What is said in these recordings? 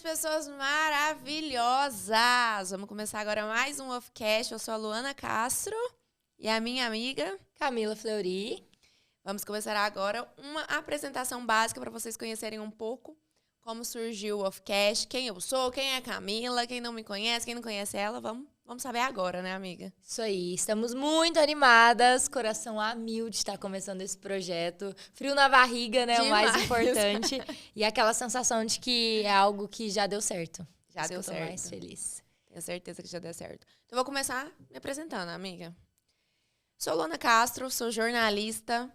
pessoas maravilhosas! Vamos começar agora mais um Offcast. Eu sou a Luana Castro e a minha amiga Camila Fleury. Vamos começar agora uma apresentação básica para vocês conhecerem um pouco como surgiu o Offcast, quem eu sou, quem é a Camila, quem não me conhece, quem não conhece ela. Vamos saber agora, né, amiga? Isso aí, estamos muito animadas, coração a mil de estar começando esse projeto. Frio na barriga, né, Demais. o mais importante. E aquela sensação de que é algo que já deu certo. Já Isso deu que eu tô certo. mais feliz. Tenho certeza que já deu certo. Então, vou começar me apresentando, amiga. Sou Luana Castro, sou jornalista.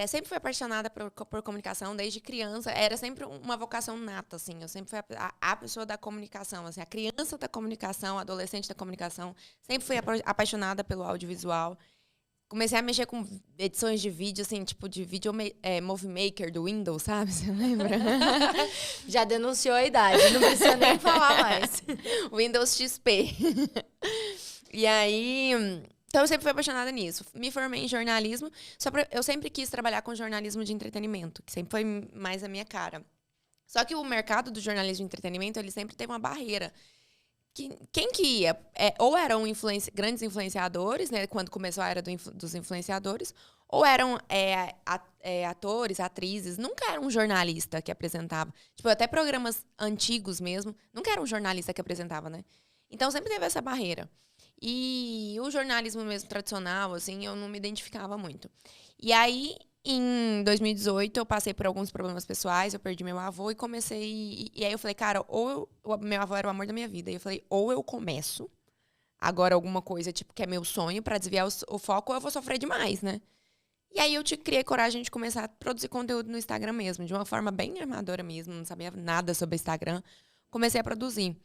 Sempre fui apaixonada por comunicação desde criança. Era sempre uma vocação nata, assim. Eu sempre fui a pessoa da comunicação, assim, a criança da comunicação, a adolescente da comunicação. Sempre fui apaixonada pelo audiovisual. Comecei a mexer com edições de vídeo, assim, tipo de vídeo Movie Maker do Windows, sabe? Você lembra? Já denunciou a idade, não precisa nem falar mais. Windows XP. E aí... Então, eu sempre fui apaixonada nisso. Me formei em jornalismo. Eu sempre quis trabalhar com jornalismo de entretenimento, que sempre foi mais a minha cara. Só que o mercado do jornalismo de entretenimento, ele sempre teve uma barreira. Quem que ia? Ou eram grandes influenciadores, né? Quando começou a era dos influenciadores. Ou eram atores, atrizes. Nunca era um jornalista que apresentava. Tipo, até programas antigos mesmo. Nunca era um jornalista que apresentava, né? Então, sempre teve essa barreira. E o jornalismo mesmo tradicional, assim, eu não me identificava muito. E aí, em 2018, eu passei por alguns problemas pessoais, eu perdi meu avô e comecei... E aí eu falei, cara, meu avô era o amor da minha vida. E eu falei, ou eu começo agora alguma coisa, tipo, que é meu sonho, pra desviar o foco, ou eu vou sofrer demais, né? E aí eu criei coragem de começar a produzir conteúdo no Instagram mesmo, de uma forma bem amadora mesmo, não sabia nada sobre Instagram. Comecei a produzir.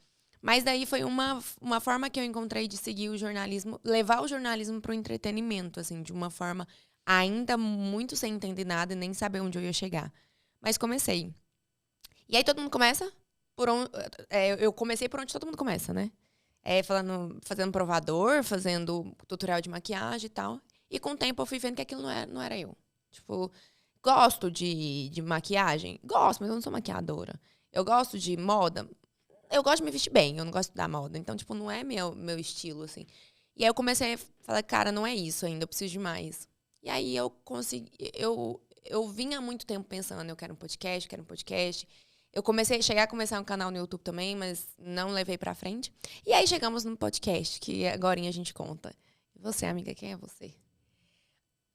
Mas daí foi uma forma que eu encontrei de seguir o jornalismo, levar o jornalismo para o entretenimento, assim, de uma forma ainda muito sem entender nada e nem saber onde eu ia chegar. Mas comecei. E aí todo mundo começa por onde... eu comecei por onde todo mundo começa, né? Fazendo provador, fazendo tutorial de maquiagem e tal. E com o tempo eu fui vendo que aquilo não era eu. Tipo, gosto de maquiagem? Gosto, mas eu não sou maquiadora. Eu gosto de moda? Eu gosto de me vestir bem, eu não gosto da moda. Então, tipo, não é meu estilo, assim. E aí eu comecei a falar, cara, não é isso ainda, eu preciso de mais. E aí eu consegui... Eu vinha há muito tempo pensando, eu quero um podcast, quero um podcast. Eu cheguei a começar um canal no YouTube também, mas não levei pra frente. E aí chegamos no podcast, que agora a gente conta. E você, amiga, quem é você?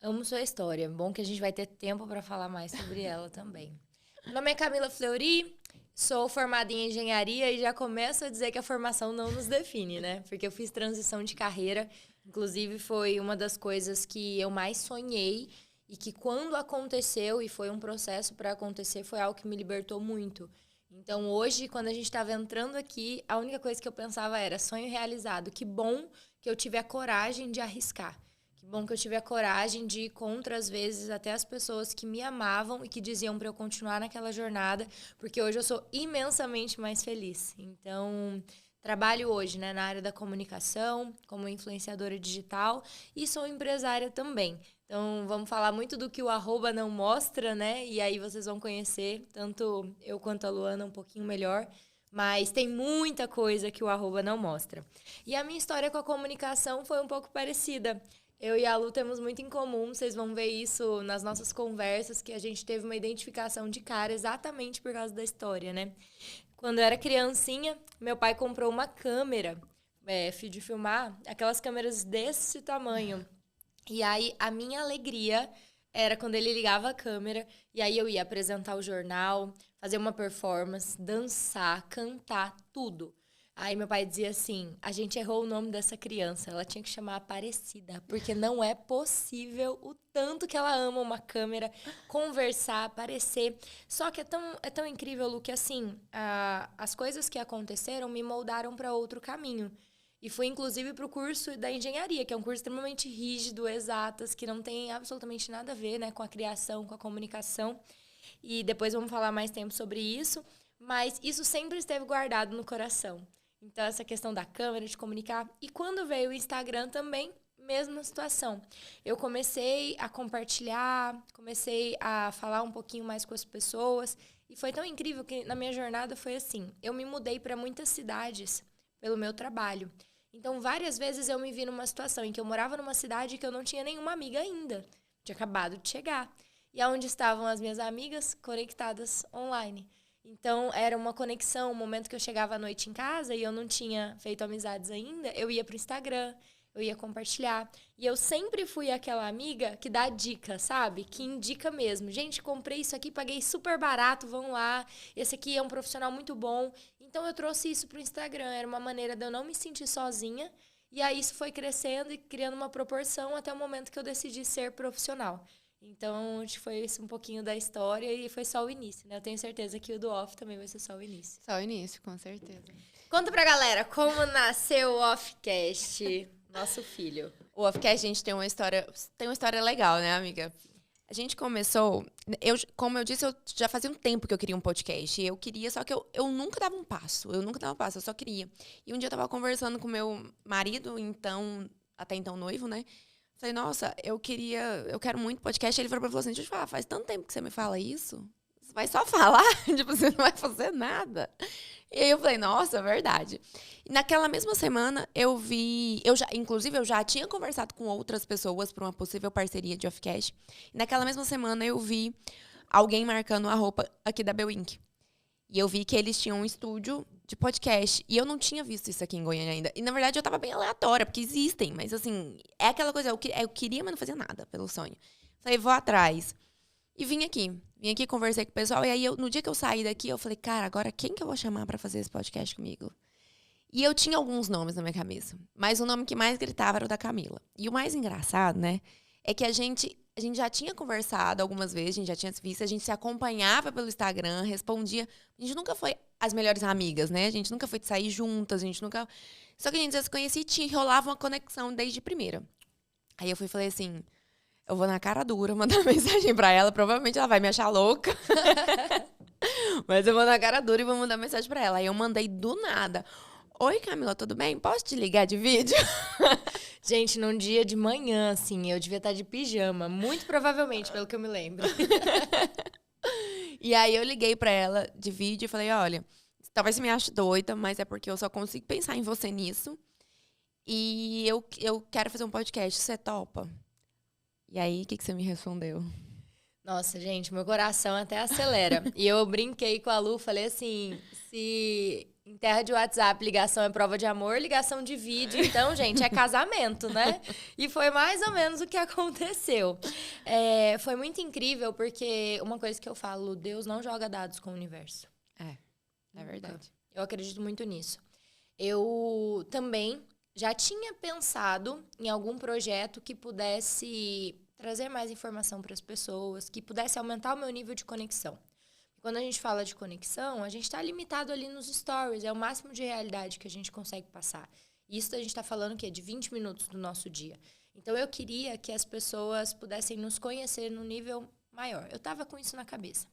Amo sua história. Bom que a gente vai ter tempo para falar mais sobre ela também. Meu nome é Camila Fleury. Sou formada em engenharia e já começo a dizer que a formação não nos define, né? Porque eu fiz transição de carreira. Inclusive, foi uma das coisas que eu mais sonhei e que quando aconteceu, e foi um processo para acontecer, foi algo que me libertou muito. Então, hoje, quando a gente estava entrando aqui, a única coisa que eu pensava era sonho realizado. Que bom que eu tive a coragem de arriscar. Bom que eu tive a coragem de ir contra, às vezes, até as pessoas que me amavam e que diziam para eu continuar naquela jornada, porque hoje eu sou imensamente mais feliz. Então, trabalho hoje, né, na área da comunicação, como influenciadora digital e sou empresária também. Então, vamos falar muito do que o arroba não mostra, né? E aí vocês vão conhecer, tanto eu quanto a Luana, um pouquinho melhor. Mas tem muita coisa que o arroba não mostra. E a minha história com a comunicação foi um pouco parecida. Eu e a Lu temos muito em comum, vocês vão ver isso nas nossas conversas, que a gente teve uma identificação de cara exatamente por causa da história, né? Quando eu era criancinha, meu pai comprou uma câmera de filmar, aquelas câmeras desse tamanho. E aí, a minha alegria era quando ele ligava a câmera, e aí eu ia apresentar o jornal, fazer uma performance, dançar, cantar, tudo. Aí meu pai dizia assim, a gente errou o nome dessa criança, ela tinha que chamar Aparecida, porque não é possível o tanto que ela ama uma câmera, conversar, aparecer. Só que é tão incrível, Lu, que assim, as coisas que aconteceram me moldaram para outro caminho. E fui, inclusive, para o curso da engenharia, que é um curso extremamente rígido, exatas, que não tem absolutamente nada a ver, né, com a criação, com a comunicação. E depois vamos falar mais tempo sobre isso. Mas isso sempre esteve guardado no coração. Então, essa questão da câmera, de comunicar. E quando veio o Instagram também, mesma situação. Eu comecei a compartilhar, comecei a falar um pouquinho mais com as pessoas. E foi tão incrível que na minha jornada foi assim. Eu me mudei para muitas cidades pelo meu trabalho. Então, várias vezes eu me vi numa situação em que eu morava numa cidade que eu não tinha nenhuma amiga ainda. Tinha acabado de chegar. E aonde estavam as minhas amigas conectadas online. Então, era uma conexão, um momento que eu chegava à noite em casa e eu não tinha feito amizades ainda, eu ia pro Instagram, eu ia compartilhar. E eu sempre fui aquela amiga que dá dica, sabe? Que indica mesmo. Gente, comprei isso aqui, paguei super barato, vão lá. Esse aqui é um profissional muito bom. Então, eu trouxe isso pro Instagram. Era uma maneira de eu não me sentir sozinha. E aí, isso foi crescendo e criando uma proporção até o momento que eu decidi ser profissional. Então, acho que foi esse um pouquinho da história e foi só o início, né? Eu tenho certeza que o do Off também vai ser só o início. Só o início, com certeza. Conta pra galera como nasceu o Offcast, nosso filho. O Offcast, a gente tem uma história legal, né, amiga? A gente começou... como eu disse, eu já fazia um tempo que eu queria um podcast. Eu queria, só que eu nunca dava um passo. Eu só queria. E um dia eu tava conversando com meu marido, até então noivo, né? Falei, nossa, eu quero muito podcast. Ele falou assim, deixa eu te falar, faz tanto tempo que você me fala isso. Você vai só falar? Tipo, você não vai fazer nada. E aí eu falei, nossa, é verdade. E naquela mesma semana, inclusive, eu já tinha conversado com outras pessoas para uma possível parceria de Offcast. E naquela mesma semana, eu vi alguém marcando a roupa aqui da Bewink. E eu vi que eles tinham um estúdio de podcast. E eu não tinha visto isso aqui em Goiânia ainda. E, na verdade, eu tava bem aleatória, porque existem. Mas, assim, é aquela coisa, eu queria, mas não fazia nada pelo sonho. Falei, vou atrás. E vim aqui, conversei com o pessoal. E aí, no dia que eu saí daqui, eu falei, cara, agora quem que eu vou chamar pra fazer esse podcast comigo? E eu tinha alguns nomes na minha cabeça. Mas o nome que mais gritava era o da Camila. E o mais engraçado, né, é que a gente já tinha conversado algumas vezes, a gente já tinha se visto, a gente se acompanhava pelo Instagram, respondia. A gente nunca foi as melhores amigas, né? A gente nunca foi de sair juntas, a gente nunca... Só que a gente já se conhecia e rolava uma conexão desde primeira. Aí eu falei assim, eu vou na cara dura mandar mensagem pra ela, provavelmente ela vai me achar louca. Mas eu vou na cara dura e vou mandar mensagem pra ela. Aí eu mandei do nada. Oi, Camila, tudo bem? Posso te ligar de vídeo? Gente, num dia de manhã, assim, eu devia estar de pijama. Muito provavelmente, pelo que eu me lembro. E aí eu liguei pra ela de vídeo e falei, olha, talvez você me ache doida, mas é porque eu só consigo pensar em você nisso. E eu quero fazer um podcast, você topa? E aí, o que você me respondeu? Nossa, gente, meu coração até acelera. E eu brinquei com a Lu, falei assim, se em terra de WhatsApp ligação é prova de amor, ligação de vídeo, então, gente, é casamento, né? E foi mais ou menos o que aconteceu. Foi muito incrível, porque uma coisa que eu falo, Deus não joga dados com o universo. É verdade. Eu acredito muito nisso. Eu também já tinha pensado em algum projeto que pudesse trazer mais informação para as pessoas, que pudesse aumentar o meu nível de conexão. Quando a gente fala de conexão, a gente está limitado ali nos stories, é o máximo de realidade que a gente consegue passar. Isso a gente está falando que é de 20 minutos do nosso dia. Então, eu queria que as pessoas pudessem nos conhecer num nível maior. Eu estava com isso na cabeça.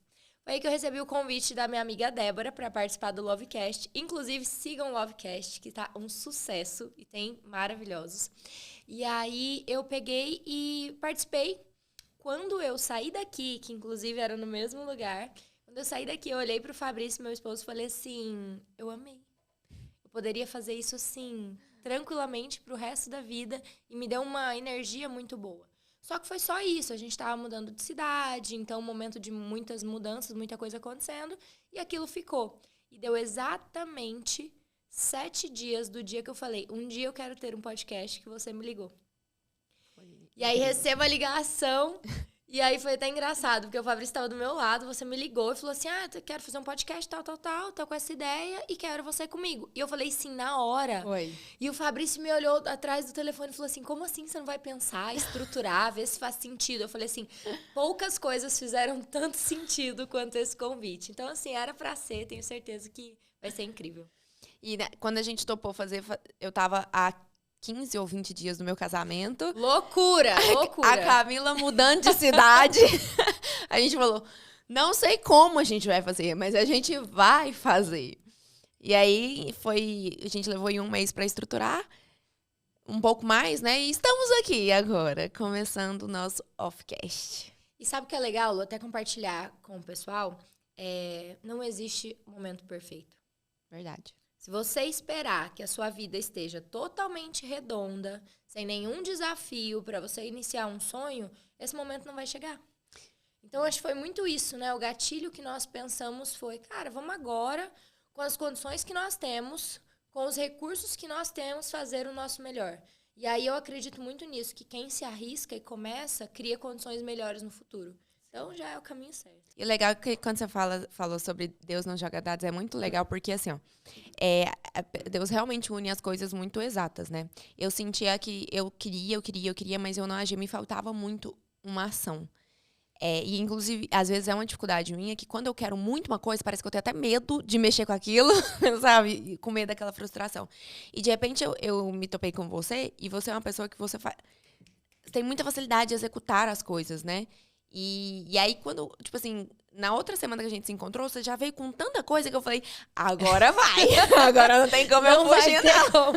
Foi aí que eu recebi o convite da minha amiga Débora para participar do Lovecast. Inclusive, sigam o Lovecast, que tá um sucesso e tem maravilhosos. E aí, eu peguei e participei. Quando eu saí daqui, que inclusive era no mesmo lugar, quando eu saí daqui, eu olhei pro Fabrício, meu esposo, e falei assim, eu amei. Eu poderia fazer isso assim, tranquilamente pro resto da vida, e me deu uma energia muito boa. Só que foi só isso, a gente estava mudando de cidade, então um momento de muitas mudanças, muita coisa acontecendo, e aquilo ficou. E deu exatamente 7 dias do dia que eu falei, um dia eu quero ter um podcast, que você me ligou. E aí recebo a ligação, e aí foi até engraçado, porque o Fabrício estava do meu lado, você me ligou e falou assim, eu quero fazer um podcast, tô com essa ideia e quero você comigo. E eu falei sim, na hora. Oi. E o Fabrício me olhou atrás do telefone e falou assim, como assim você não vai pensar, estruturar, ver se faz sentido? Eu falei assim, poucas coisas fizeram tanto sentido quanto esse convite. Então, assim, era pra ser, tenho certeza que vai ser incrível. E né, quando a gente topou fazer, eu tava há 15 ou 20 dias do meu casamento. Loucura! A Camila mudando de cidade. A gente falou, não sei como a gente vai fazer, mas a gente vai fazer. E aí, a gente levou um mês para estruturar, um pouco mais, né? E estamos aqui agora, começando o nosso Offcast. E sabe o que é legal? Vou até compartilhar com o pessoal. não existe momento perfeito. Verdade. Se você esperar que a sua vida esteja totalmente redonda, sem nenhum desafio para você iniciar um sonho, esse momento não vai chegar. Então, acho que foi muito isso, né? O gatilho que nós pensamos foi, cara, vamos agora, com as condições que nós temos, com os recursos que nós temos, fazer o nosso melhor. E aí eu acredito muito nisso, que quem se arrisca e começa, cria condições melhores no futuro. Então, já é o caminho certo. E o legal é que quando você falou sobre Deus não joga dados, é muito legal, porque assim, ó, Deus realmente une as coisas muito exatas, né? Eu sentia que eu queria, mas eu não agia, me faltava muito uma ação. E, inclusive, às vezes é uma dificuldade minha que quando eu quero muito uma coisa, parece que eu tenho até medo de mexer com aquilo, sabe? Com medo daquela frustração. E, de repente, eu me topei com você e você é uma pessoa que você tem muita facilidade de executar as coisas, né? E aí, quando, tipo assim, na outra semana que a gente se encontrou, você já veio com tanta coisa que eu falei, agora vai. Agora não tem como eu fugir, não.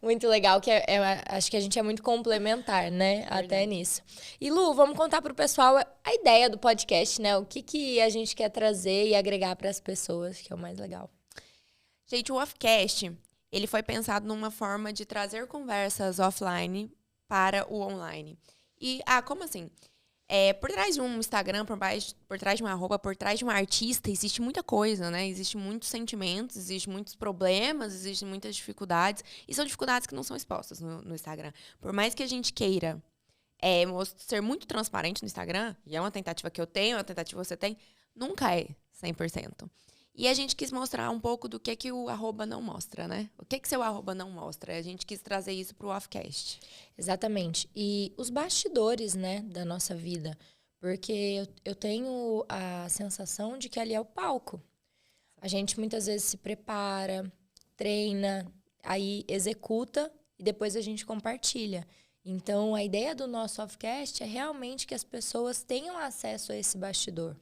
Muito legal, que acho que a gente é muito complementar, né? Verdade. Até nisso. E, Lu, vamos contar pro pessoal a ideia do podcast, né? O que a gente quer trazer e agregar para as pessoas, que é o mais legal. Gente, o Offcast, ele foi pensado numa forma de trazer conversas offline para o online. E, como assim? Por trás de um Instagram, por trás de uma arroba, por trás de um artista, existe muita coisa, né? Existem muitos sentimentos, existem muitos problemas, existem muitas dificuldades. E são dificuldades que não são expostas no Instagram. Por mais que a gente queira ser muito transparente no Instagram, e é uma tentativa que eu tenho, é uma tentativa que você tem, nunca é 100%. E a gente quis mostrar um pouco do que o arroba não mostra, né? O que seu arroba não mostra? A gente quis trazer isso pro Offcast. Exatamente. E os bastidores, né, da nossa vida. Porque eu tenho a sensação de que ali é o palco. A gente muitas vezes se prepara, treina, aí executa e depois a gente compartilha. Então, a ideia do nosso Offcast é realmente que as pessoas tenham acesso a esse bastidor.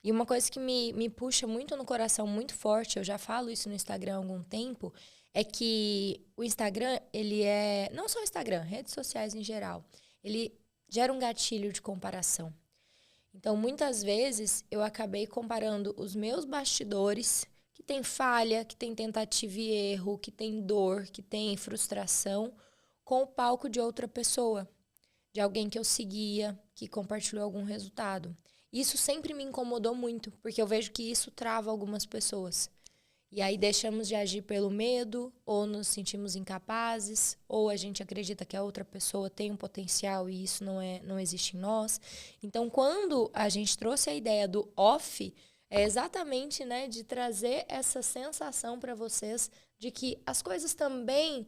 E uma coisa que me puxa muito no coração, muito forte, eu já falo isso no Instagram há algum tempo, é que o Instagram, ele não só o Instagram, redes sociais em geral, ele gera um gatilho de comparação. Então, muitas vezes, eu acabei comparando os meus bastidores, que tem falha, que tem tentativa e erro, que tem dor, que tem frustração, com o palco de outra pessoa, de alguém que eu seguia, que compartilhou algum resultado. Isso sempre me incomodou muito, porque eu vejo que isso trava algumas pessoas. E aí deixamos de agir pelo medo, ou nos sentimos incapazes, ou a gente acredita que a outra pessoa tem um potencial e isso não existe em nós. Então, quando a gente trouxe a ideia do off, é exatamente, né, de trazer essa sensação para vocês de que as coisas também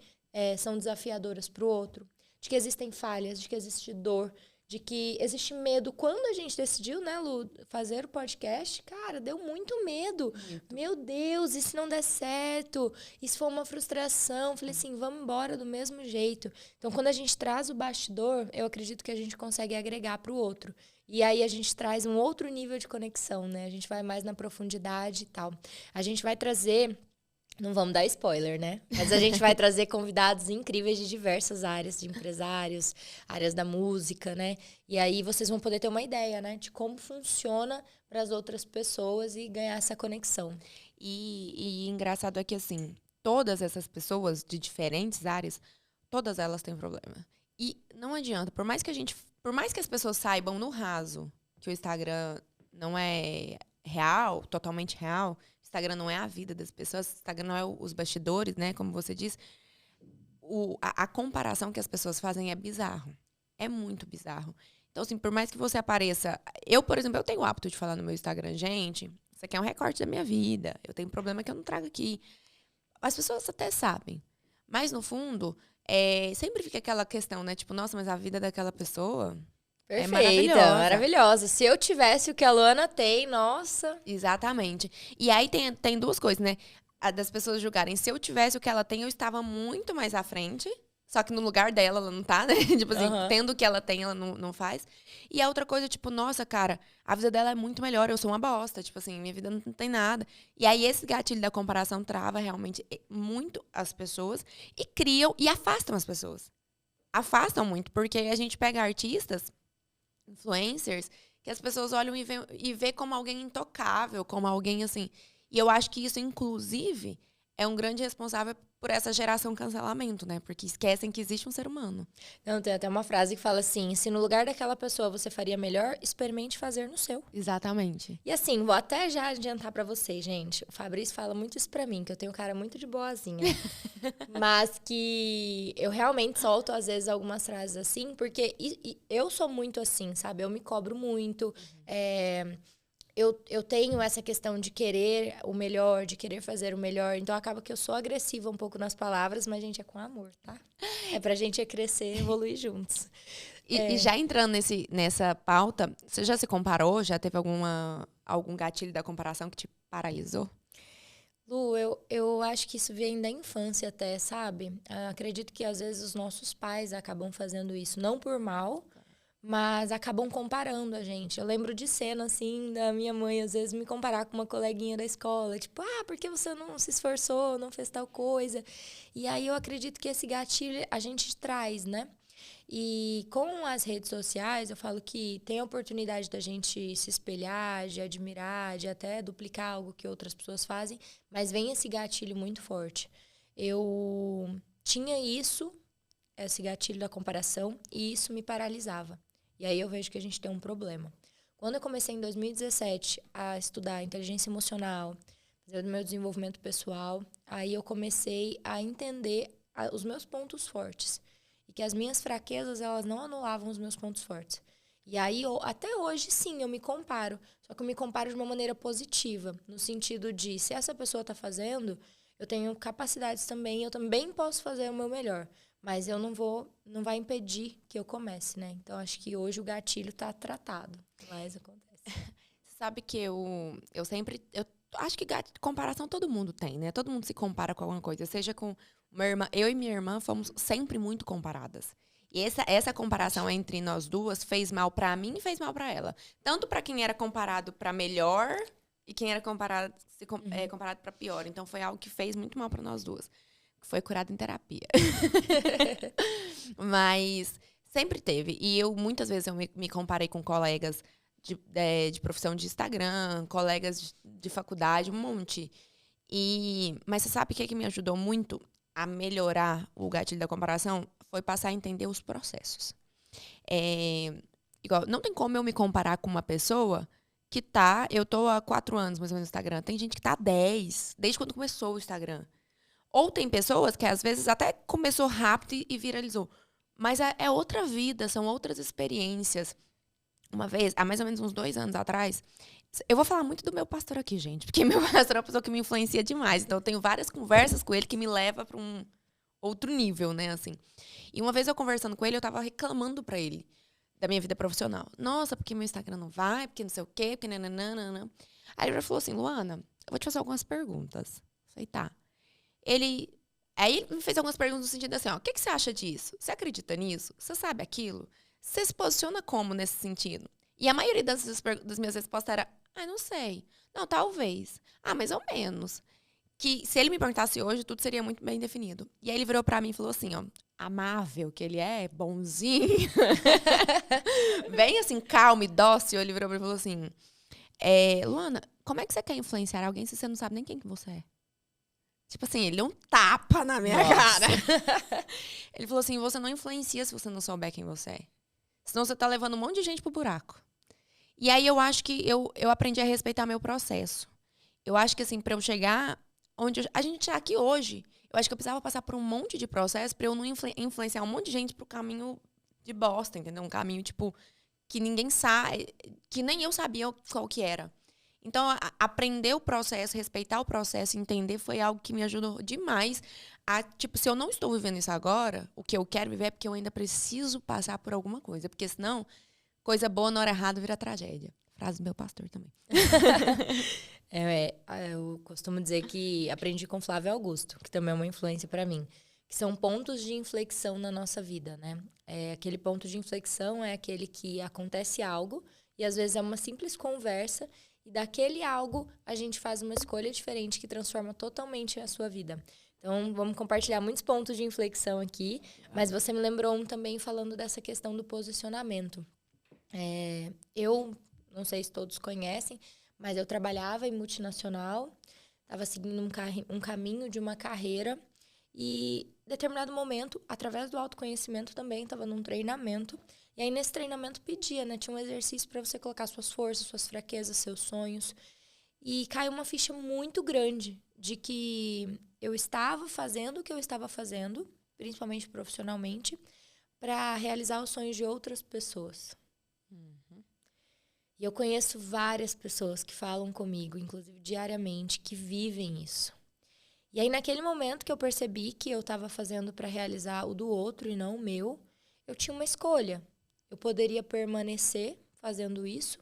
são desafiadoras para o outro, de que existem falhas, de que existe dor, de que existe medo. Quando a gente decidiu, né, Lu, fazer o podcast, cara, deu muito medo. Muito. Meu Deus, e se não der certo? E se for uma frustração? Falei assim, vamos embora do mesmo jeito. Então, quando a gente traz o bastidor, eu acredito que a gente consegue agregar para o outro. E aí a gente traz um outro nível de conexão, né? A gente vai mais na profundidade e tal. A gente vai trazer... Não vamos dar spoiler, né? Mas a gente vai trazer convidados incríveis de diversas áreas, de empresários, áreas da música, né? E aí vocês vão poder ter uma ideia, né? De como funciona para as outras pessoas e ganhar essa conexão. E engraçado é que, assim, todas essas pessoas de diferentes áreas, todas elas têm problema. E não adianta, por mais que as pessoas saibam no raso que o Instagram não é real, totalmente real, Instagram não é a vida das pessoas, Instagram não é os bastidores, né? Como você disse. A comparação que as pessoas fazem é bizarro. É muito bizarro. Então, assim, por mais que você apareça... Eu, por exemplo, eu tenho o hábito de falar no meu Instagram, gente, isso aqui é um recorte da minha vida. Eu tenho um problema que eu não trago aqui. As pessoas até sabem. Mas, no fundo, sempre fica aquela questão, né? Tipo, nossa, mas a vida daquela pessoa... Perfeita, maravilhosa. Se eu tivesse o que a Luana tem, nossa... Exatamente. E aí tem duas coisas, né? A das pessoas julgarem. Se eu tivesse o que ela tem, eu estava muito mais à frente. Só que no lugar dela, ela não tá, né? Tipo assim, tendo o que ela tem, ela não faz. E a outra coisa, tipo, nossa, cara, a vida dela é muito melhor, eu sou uma bosta. Tipo assim, minha vida não tem nada. E aí esse gatilho da comparação trava realmente muito as pessoas e criam e afastam as pessoas. Afastam muito, porque a gente pega artistas... influencers que as pessoas olham e vê como alguém intocável, como alguém assim. E eu acho que isso, inclusive, é um grande responsável por essa geração cancelamento, né? Porque esquecem que existe um ser humano. Não, tem até uma frase que fala assim: se no lugar daquela pessoa você faria melhor, experimente fazer no seu. Exatamente. E assim, vou até já adiantar pra vocês, gente. O Fabrício fala muito isso pra mim, que eu tenho um cara muito de boazinha. Mas que eu realmente solto, às vezes, algumas frases assim, porque eu sou muito assim, sabe? Eu me cobro muito. Eu tenho essa questão de querer o melhor, de querer fazer o melhor. Então, acaba que eu sou agressiva um pouco nas palavras, mas, gente, é com amor, tá? É pra gente crescer e evoluir juntos. E já entrando nessa pauta, você já se comparou? Já teve algum gatilho da comparação que te paralisou? Lu, eu acho que isso vem da infância até, sabe? Acredito que, às vezes, os nossos pais acabam fazendo isso. Não por mal, mas acabam comparando a gente. Eu lembro de cena, assim, da minha mãe, às vezes, me comparar com uma coleguinha da escola. Tipo, por que você não se esforçou, não fez tal coisa? E aí eu acredito que esse gatilho a gente traz, né? E com as redes sociais, eu falo que tem a oportunidade da gente se espelhar, de admirar, de até duplicar algo que outras pessoas fazem, mas vem esse gatilho muito forte. Eu tinha isso, esse gatilho da comparação, e isso me paralisava. E aí eu vejo que a gente tem um problema. Quando eu comecei em 2017 a estudar inteligência emocional, fazer o meu desenvolvimento pessoal, aí eu comecei a entender os meus pontos fortes. E que as minhas fraquezas, elas não anulavam os meus pontos fortes. E aí, até hoje, sim, eu me comparo. Só que eu me comparo de uma maneira positiva. No sentido de, se essa pessoa está fazendo, eu tenho capacidades também, eu também posso fazer o meu melhor. Mas eu não vai impedir que eu comece, né? Então, acho que hoje o gatilho está tratado. Mas acontece. Você sabe que eu sempre... Eu acho que comparação todo mundo tem, né? Todo mundo se compara com alguma coisa. Seja com uma irmã... Eu e minha irmã fomos sempre muito comparadas. E essa comparação entre nós duas fez mal pra mim e fez mal pra ela. Tanto pra quem era comparado pra melhor e quem era comparado pra pior. Então, foi algo que fez muito mal pra nós duas. Foi curado em terapia. Mas sempre teve. E muitas vezes, eu me comparei com colegas de profissão de Instagram, colegas de faculdade, um monte. Mas você sabe o que me ajudou muito a melhorar o gatilho da comparação? Foi passar a entender os processos. Igual, não tem como eu me comparar com uma pessoa que eu tô há 4 anos mais ou menos no Instagram. Tem gente que tá há 10, desde quando começou o Instagram. Ou tem pessoas que, às vezes, até começou rápido e viralizou. Mas é outra vida, são outras experiências. Uma vez, há mais ou menos uns 2 anos atrás, eu vou falar muito do meu pastor aqui, gente, porque meu pastor é uma pessoa que me influencia demais. Então, eu tenho várias conversas com ele que me levam para um outro nível, né, assim. E uma vez eu conversando com ele, eu tava reclamando pra ele da minha vida profissional. Nossa, porque meu Instagram não vai, porque não sei o quê, porque nananana. Aí ele falou assim, Luana, eu vou te fazer algumas perguntas. Eu falei, tá. Aí ele me fez algumas perguntas no sentido assim, ó, o que você acha disso? Você acredita nisso? Você sabe aquilo? Você se posiciona como nesse sentido? E a maioria das minhas respostas era, não sei. Não, talvez. Mais ou menos. Que se ele me perguntasse hoje, tudo seria muito bem definido. E aí ele virou pra mim e falou assim, ó, amável que ele é, bonzinho. Bem assim, calmo e dócil. Ele virou pra mim e falou assim, Luana, como é que você quer influenciar alguém se você não sabe nem quem que você é? Tipo assim, ele deu um tapa na minha cara. Ele falou assim, você não influencia se você não souber quem você é. Senão você tá levando um monte de gente pro buraco. E aí eu acho que eu aprendi a respeitar meu processo. Eu acho que assim, pra eu chegar onde a gente tá aqui hoje, eu acho que eu precisava passar por um monte de processo pra eu não influenciar um monte de gente pro caminho de bosta, entendeu? Um caminho, tipo, que ninguém sabe, que nem eu sabia qual que era. Então, aprender o processo, respeitar o processo, entender foi algo que me ajudou demais a, tipo, se eu não estou vivendo isso agora, o que eu quero viver é porque eu ainda preciso passar por alguma coisa. Porque senão, coisa boa na hora errada vira tragédia. Frase do meu pastor também. Eu costumo dizer que aprendi com Flávio Augusto, que também é uma influência para mim. Que são pontos de inflexão na nossa vida, né? Aquele ponto de inflexão é aquele que acontece algo e às vezes é uma simples conversa e daquele algo a gente faz uma escolha diferente que transforma totalmente a sua vida. Então, vamos compartilhar muitos pontos de inflexão aqui, mas você me lembrou um também falando dessa questão do posicionamento. Eu não sei se todos conhecem, mas eu trabalhava em multinacional, estava seguindo um caminho de uma carreira e, em determinado momento, através do autoconhecimento também, estava num treinamento. E aí, nesse treinamento, pedia, né? Tinha um exercício para você colocar suas forças, suas fraquezas, seus sonhos. E caiu uma ficha muito grande de que eu estava fazendo o que eu estava fazendo, principalmente profissionalmente, para realizar os sonhos de outras pessoas. E eu conheço várias pessoas que falam comigo, inclusive diariamente, que vivem isso. E aí, naquele momento que eu percebi que eu estava fazendo para realizar o do outro e não o meu, eu tinha uma escolha. Eu poderia permanecer fazendo isso,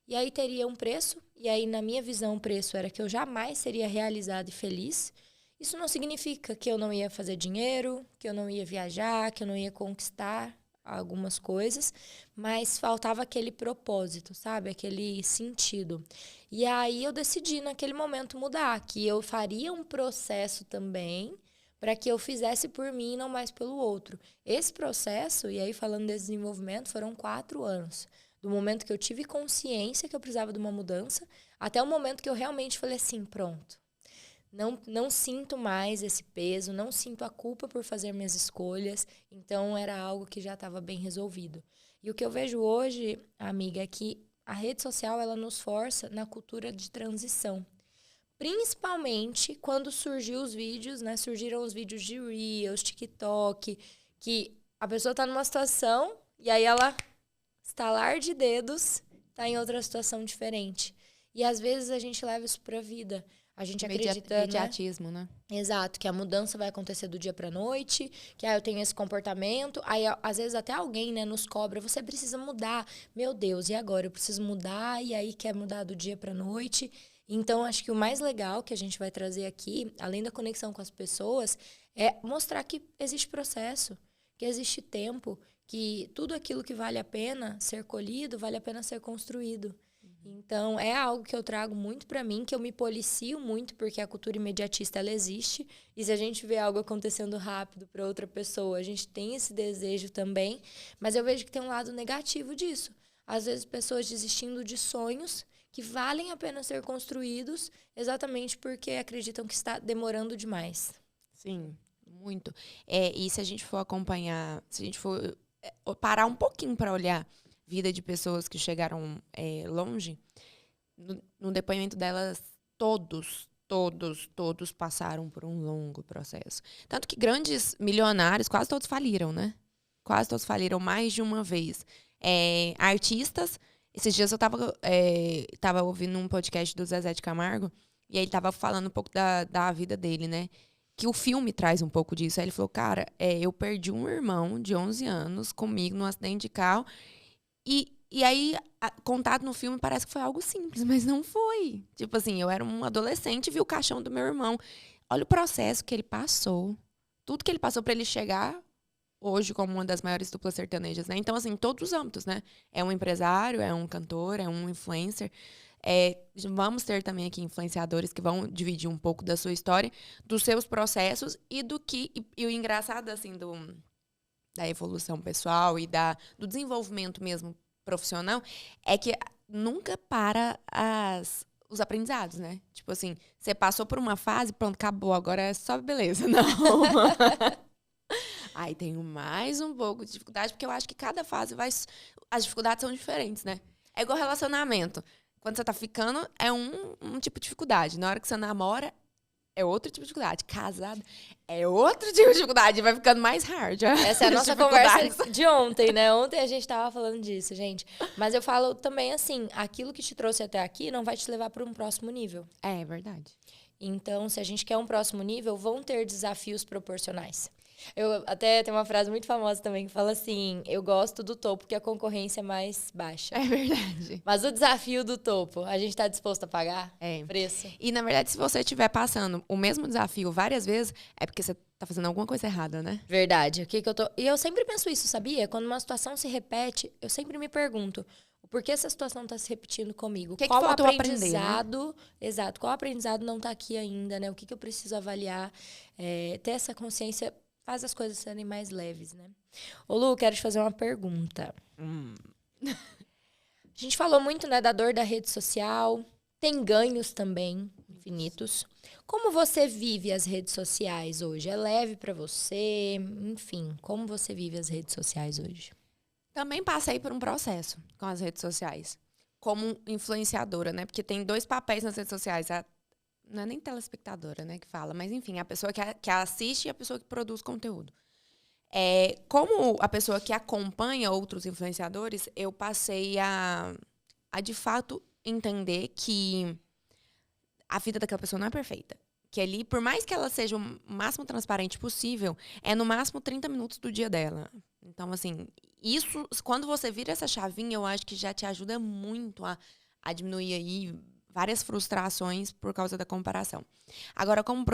e aí teria um preço, e aí, na minha visão, o preço era que eu jamais seria realizada e feliz. Isso não significa que eu não ia fazer dinheiro, que eu não ia viajar, que eu não ia conquistar algumas coisas, mas faltava aquele propósito, sabe? Aquele sentido. E aí eu decidi naquele momento mudar, que eu faria um processo também para que eu fizesse por mim e não mais pelo outro. Esse processo, e aí falando desse desenvolvimento, foram 4 anos. Do momento que eu tive consciência que eu precisava de uma mudança, até o momento que eu realmente falei assim, pronto. Não sinto mais esse peso, não sinto a culpa por fazer minhas escolhas, então era algo que já estava bem resolvido. E o que eu vejo hoje, amiga, é que a rede social ela nos força na cultura de transição. Principalmente quando surgiu os vídeos, né? Surgiram os vídeos de Reels, TikTok, que a pessoa está numa situação e aí ela, estalar de dedos, está em outra situação diferente. E às vezes a gente leva isso para a vida. A gente acredita, imediatismo, né? Exato, que a mudança vai acontecer do dia pra noite, que eu tenho esse comportamento. Aí, às vezes, até alguém, né, nos cobra, você precisa mudar. Meu Deus, e agora? Eu preciso mudar, e aí quer mudar do dia pra noite. Então, acho que o mais legal que a gente vai trazer aqui, além da conexão com as pessoas, é mostrar que existe processo, que existe tempo, que tudo aquilo que vale a pena ser colhido, vale a pena ser construído. Então, é algo que eu trago muito pra mim, que eu me policio muito, porque a cultura imediatista, ela existe. E se a gente vê algo acontecendo rápido para outra pessoa, a gente tem esse desejo também. Mas eu vejo que tem um lado negativo disso. Às vezes, pessoas desistindo de sonhos que valem a pena ser construídos, exatamente porque acreditam que está demorando demais. Sim, muito. E se a gente for acompanhar, se a gente for parar um pouquinho para olhar vida de pessoas que chegaram longe, no depoimento delas, todos passaram por um longo processo. Tanto que grandes milionários, quase todos faliram, né? Quase todos faliram mais de uma vez. Artistas, esses dias eu tava ouvindo um podcast do Zezé de Camargo, e aí ele tava falando um pouco da vida dele, né? Que o filme traz um pouco disso. Aí ele falou, cara, eu perdi um irmão de 11 anos comigo num acidente de carro. E aí, contado no filme, parece que foi algo simples, mas não foi. Tipo assim, eu era um adolescente e vi o caixão do meu irmão. Olha o processo que ele passou. Tudo que ele passou para ele chegar hoje como uma das maiores duplas sertanejas, né? Então, assim, em todos os âmbitos, né? É um empresário, é um cantor, é um influencer. Vamos ter também aqui influenciadores que vão dividir um pouco da sua história, dos seus processos e do que... E o engraçado, assim, da evolução pessoal e do desenvolvimento mesmo profissional, é que nunca para os aprendizados, né? Tipo assim, você passou por uma fase, pronto, acabou, agora é só beleza. Não. Aí tenho mais um pouco de dificuldade, porque eu acho que cada fase as dificuldades são diferentes, né? É igual relacionamento. Quando você tá ficando, é um tipo de dificuldade. Na hora que você namora, é outro tipo de dificuldade. Casado é outro tipo de dificuldade. Vai ficando mais hard. Essa é a nossa conversa de ontem, né? Ontem a gente tava falando disso, gente. Mas eu falo também assim, aquilo que te trouxe até aqui não vai te levar para um próximo nível. É verdade. Então, se a gente quer um próximo nível, vão ter desafios proporcionais. Eu até tem uma frase muito famosa também que fala assim, eu gosto do topo porque a concorrência é mais baixa. É verdade. Mas o desafio do topo, a gente tá disposto a pagar? Preço. E, na verdade, se você estiver passando o mesmo desafio várias vezes, é porque você tá fazendo alguma coisa errada, né? Verdade. E eu sempre penso isso, sabia? Quando uma situação se repete, eu sempre me pergunto, por que essa situação está se repetindo comigo? Qual faltou aprendizado? Aprender, né? Exato. Qual aprendizado não tá aqui ainda, né? O que eu preciso avaliar? Ter essa consciência faz as coisas serem mais leves, né? Ô, Lu, quero te fazer uma pergunta. A gente falou muito, né, da dor da rede social. Tem ganhos também, infinitos. Como você vive as redes sociais hoje? É leve pra você? Enfim, como você vive as redes sociais hoje? Também passei por um processo com as redes sociais. Como influenciadora, né? Porque tem 2 papéis nas redes sociais. Não é nem telespectadora, né, que fala. Mas, enfim, a pessoa que assiste e a pessoa que produz conteúdo. Como a pessoa que acompanha outros influenciadores, eu passei a de fato, entender que a vida daquela pessoa não é perfeita. Que ali, por mais que ela seja o máximo transparente possível, é no máximo 30 minutos do dia dela. Então, assim, isso, quando você vira essa chavinha, eu acho que já te ajuda muito a diminuir aí várias frustrações por causa da comparação. Agora, como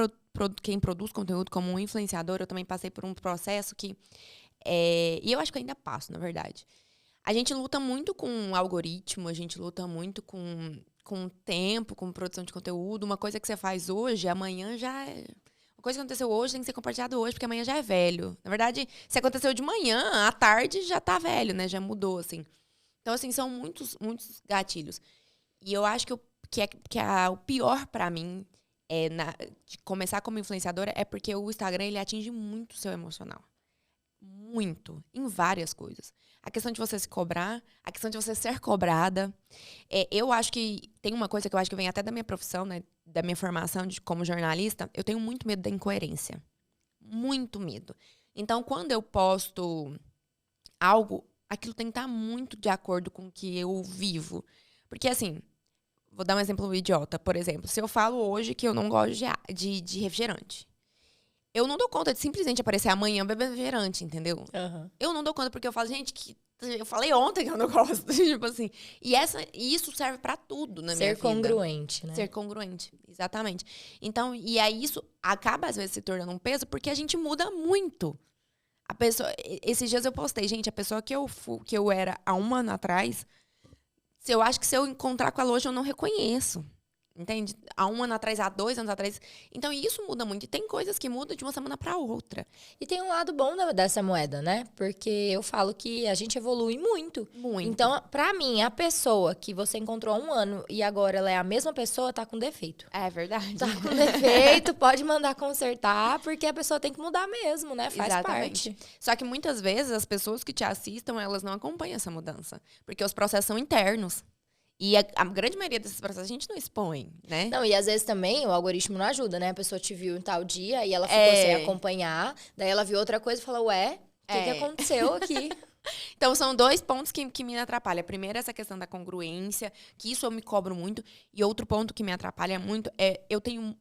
quem produz conteúdo, como um influenciador, eu também passei por um processo que... e eu acho que eu ainda passo, na verdade. A gente luta muito com o algoritmo, a gente luta muito com tempo, com produção de conteúdo. Uma coisa que você faz hoje, amanhã já é... Uma coisa que aconteceu hoje tem que ser compartilhado hoje, porque amanhã já é velho. Na verdade, se aconteceu de manhã, à tarde já tá velho, né? Já mudou, assim. Então, assim, são muitos, muitos gatilhos. E eu acho que o pior pra mim de começar como influenciadora é porque o Instagram, ele atinge muito o seu emocional. Muito. Em várias coisas. A questão de você se cobrar, a questão de você ser cobrada. Eu acho que tem uma coisa que eu acho que vem até da minha profissão, né? Da minha formação como jornalista. Eu tenho muito medo da incoerência. Muito medo. Então, quando eu posto algo, aquilo tem que estar muito de acordo com o que eu vivo. Porque, assim, vou dar um exemplo idiota. Por exemplo, se eu falo hoje que eu não gosto de refrigerante. Eu não dou conta de simplesmente aparecer amanhã bebendo refrigerante, entendeu? Uhum. Eu não dou conta porque eu falo, gente, eu falei ontem que eu não gosto. Tipo assim. E isso serve pra tudo na minha vida. Ser congruente, né? Ser congruente, exatamente. Então, e aí isso acaba às vezes se tornando um peso porque a gente muda muito. A pessoa, esses dias eu postei, gente, a pessoa que eu era há 1 ano atrás, eu acho que se eu encontrar com ela hoje eu não reconheço. Entende? Há 1 ano atrás, há 2 anos atrás. Então, isso muda muito. E tem coisas que mudam de uma semana para outra. E tem um lado bom dessa moeda, né? Porque eu falo que a gente evolui muito. Muito. Então, pra mim, a pessoa que você encontrou há 1 ano e agora ela é a mesma pessoa, tá com defeito. É verdade. Tá com defeito, pode mandar consertar, porque a pessoa tem que mudar mesmo, né? Faz Exatamente. parte. Só que muitas vezes as pessoas que te assistam, elas não acompanham essa mudança. Porque os processos são internos. E a grande maioria desses processos a gente não expõe, né? Não, e às vezes também o algoritmo não ajuda, né? A pessoa te viu em tal dia e ela ficou sem acompanhar. Daí ela viu outra coisa e falou, ué, o que aconteceu aqui? Então, são 2 pontos que me atrapalham. Primeiro, essa questão da congruência, que isso eu me cobro muito. E outro ponto que me atrapalha muito eu tenho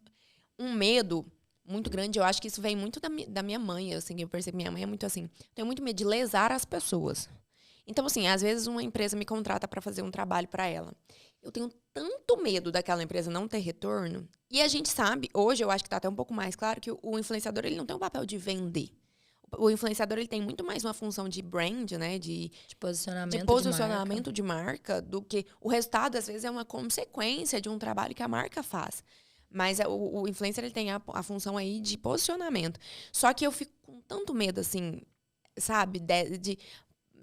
um medo muito grande. Eu acho que isso vem muito da minha mãe. Assim, eu percebo que minha mãe é muito assim. Tenho muito medo de lesar as pessoas. Então, assim, às vezes uma empresa me contrata para fazer um trabalho para ela. Eu tenho tanto medo daquela empresa não ter retorno. E a gente sabe, hoje eu acho que está até um pouco mais claro, que o influenciador ele não tem um papel de vender. O influenciador ele tem muito mais uma função de brand, né? De posicionamento de marca do que... O resultado, às vezes, é uma consequência de um trabalho que a marca faz. Mas o influencer ele tem a função aí de posicionamento. Só que eu fico com tanto medo, assim, sabe?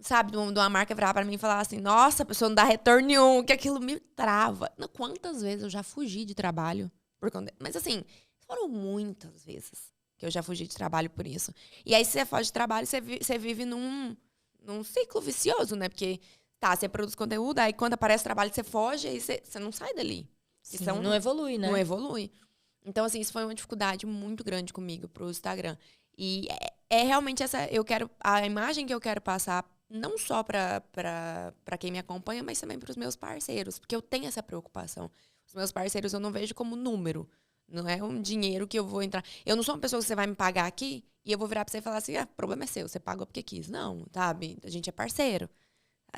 Sabe, de uma marca virar pra mim e falar assim, nossa, a pessoa não dá retorno nenhum, que aquilo me trava. Quantas vezes eu já fugi de trabalho por conta... Mas assim, foram muitas vezes que eu já fugi de trabalho por isso. E aí, se você foge de trabalho, você vive num ciclo vicioso, né? Porque, você produz conteúdo, aí quando aparece trabalho, você foge, aí você não sai dali. Sim, não evolui, né? Não evolui. Então, assim, isso foi uma dificuldade muito grande comigo pro Instagram. E realmente a imagem que eu quero passar não só para quem me acompanha, mas também para os meus parceiros, porque eu tenho essa preocupação. Os meus parceiros eu não vejo como número, não é um dinheiro que eu vou entrar. Eu não sou uma pessoa que você vai me pagar aqui e eu vou virar para você e falar assim, o problema é seu, você pagou porque quis. Não, sabe? A gente é parceiro.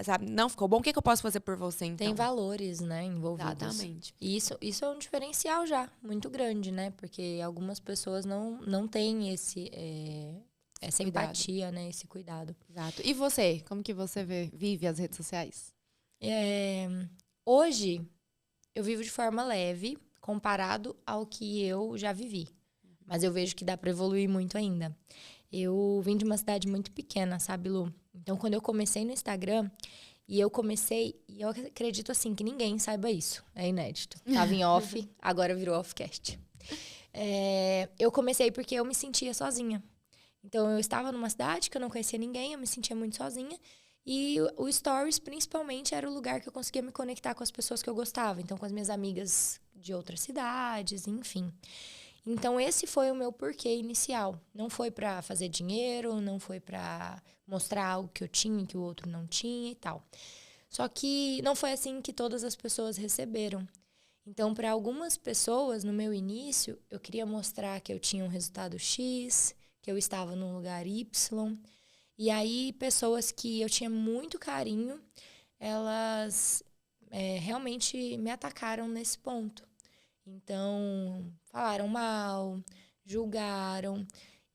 Sabe? Não, ficou bom, o que eu posso fazer por você, então? Tem valores, né, envolvidos. Exatamente. E isso é um diferencial já, muito grande, né? Porque algumas pessoas não têm essa empatia, né? Esse cuidado. Exato. E você? Como que você vive as redes sociais? Hoje, eu vivo de forma leve, comparado ao que eu já vivi. Mas eu vejo que dá para evoluir muito ainda. Eu vim de uma cidade muito pequena, sabe, Lu? Então, quando eu comecei no Instagram, E eu comecei, e eu acredito assim, que ninguém saiba isso. É inédito. Tava em off, agora virou offcast. Eu comecei porque eu me sentia sozinha. Então, eu estava numa cidade que eu não conhecia ninguém, eu me sentia muito sozinha. E o Stories, principalmente, era o lugar que eu conseguia me conectar com as pessoas que eu gostava. Então, com as minhas amigas de outras cidades, enfim. Então, esse foi o meu porquê inicial. Não foi para fazer dinheiro, não foi para mostrar algo que eu tinha, que o outro não tinha e tal. Só que não foi assim que todas as pessoas receberam. Então, para algumas pessoas, no meu início, eu queria mostrar que eu tinha um resultado X, que eu estava num lugar Y. E aí, pessoas que eu tinha muito carinho, elas realmente me atacaram nesse ponto. Então, falaram mal, julgaram.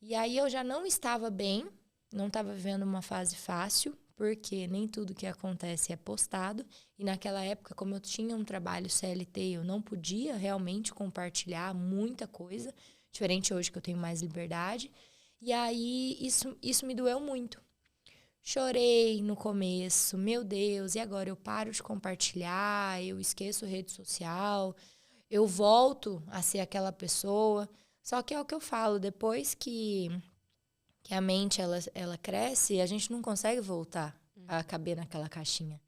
E aí, eu já não estava bem, não estava vivendo uma fase fácil, porque nem tudo que acontece é postado. E naquela época, como eu tinha um trabalho CLT, eu não podia realmente compartilhar muita coisa, diferente hoje que eu tenho mais liberdade. E aí, isso me doeu muito. Chorei no começo, meu Deus, e agora eu paro de compartilhar, eu esqueço rede social, eu volto a ser aquela pessoa. Só que é o que eu falo, depois que a mente ela cresce, a gente não consegue voltar a caber naquela caixinha.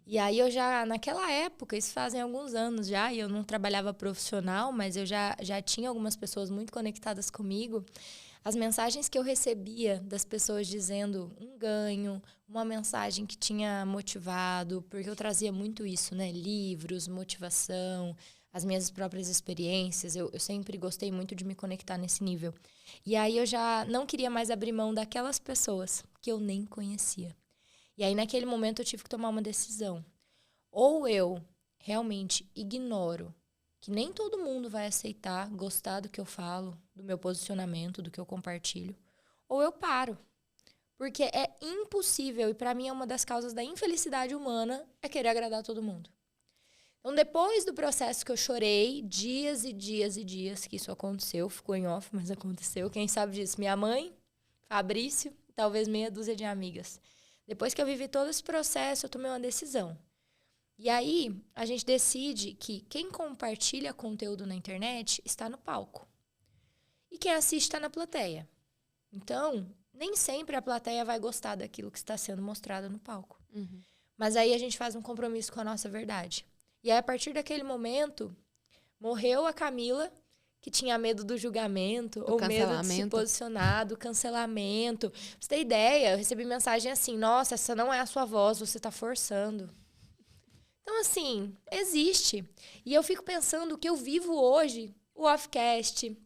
E aí eu já, naquela época, isso fazem alguns anos já, e eu não trabalhava profissional, mas eu já tinha algumas pessoas muito conectadas comigo. As mensagens que eu recebia das pessoas dizendo um ganho, uma mensagem que tinha motivado, porque eu trazia muito isso, né? Livros, motivação, as minhas próprias experiências. Eu sempre gostei muito de me conectar nesse nível. E aí eu já não queria mais abrir mão daquelas pessoas que eu nem conhecia. E aí naquele momento eu tive que tomar uma decisão. Ou eu realmente ignoro que nem todo mundo vai aceitar, gostar do que eu falo, do meu posicionamento, do que eu compartilho, ou eu paro. Porque é impossível, e para mim é uma das causas da infelicidade humana, é querer agradar todo mundo. Então, depois do processo que eu chorei, dias e dias e dias que isso aconteceu, ficou em off, mas aconteceu, quem sabe disso? Minha mãe, Fabrício, talvez meia dúzia de amigas. Depois que eu vivi todo esse processo, eu tomei uma decisão. E aí, a gente decide que quem compartilha conteúdo na internet está no palco. E quem assiste está na plateia. Então, nem sempre a plateia vai gostar daquilo que está sendo mostrado no palco. Uhum. Mas aí a gente faz um compromisso com a nossa verdade. E aí, a partir daquele momento, morreu a Camila, que tinha medo do julgamento, ou medo de se posicionar, do cancelamento. Pra você ter ideia, eu recebi mensagem assim, nossa, essa não é a sua voz, você está forçando. Então, assim, existe. E eu fico pensando que eu vivo hoje, o Offcast,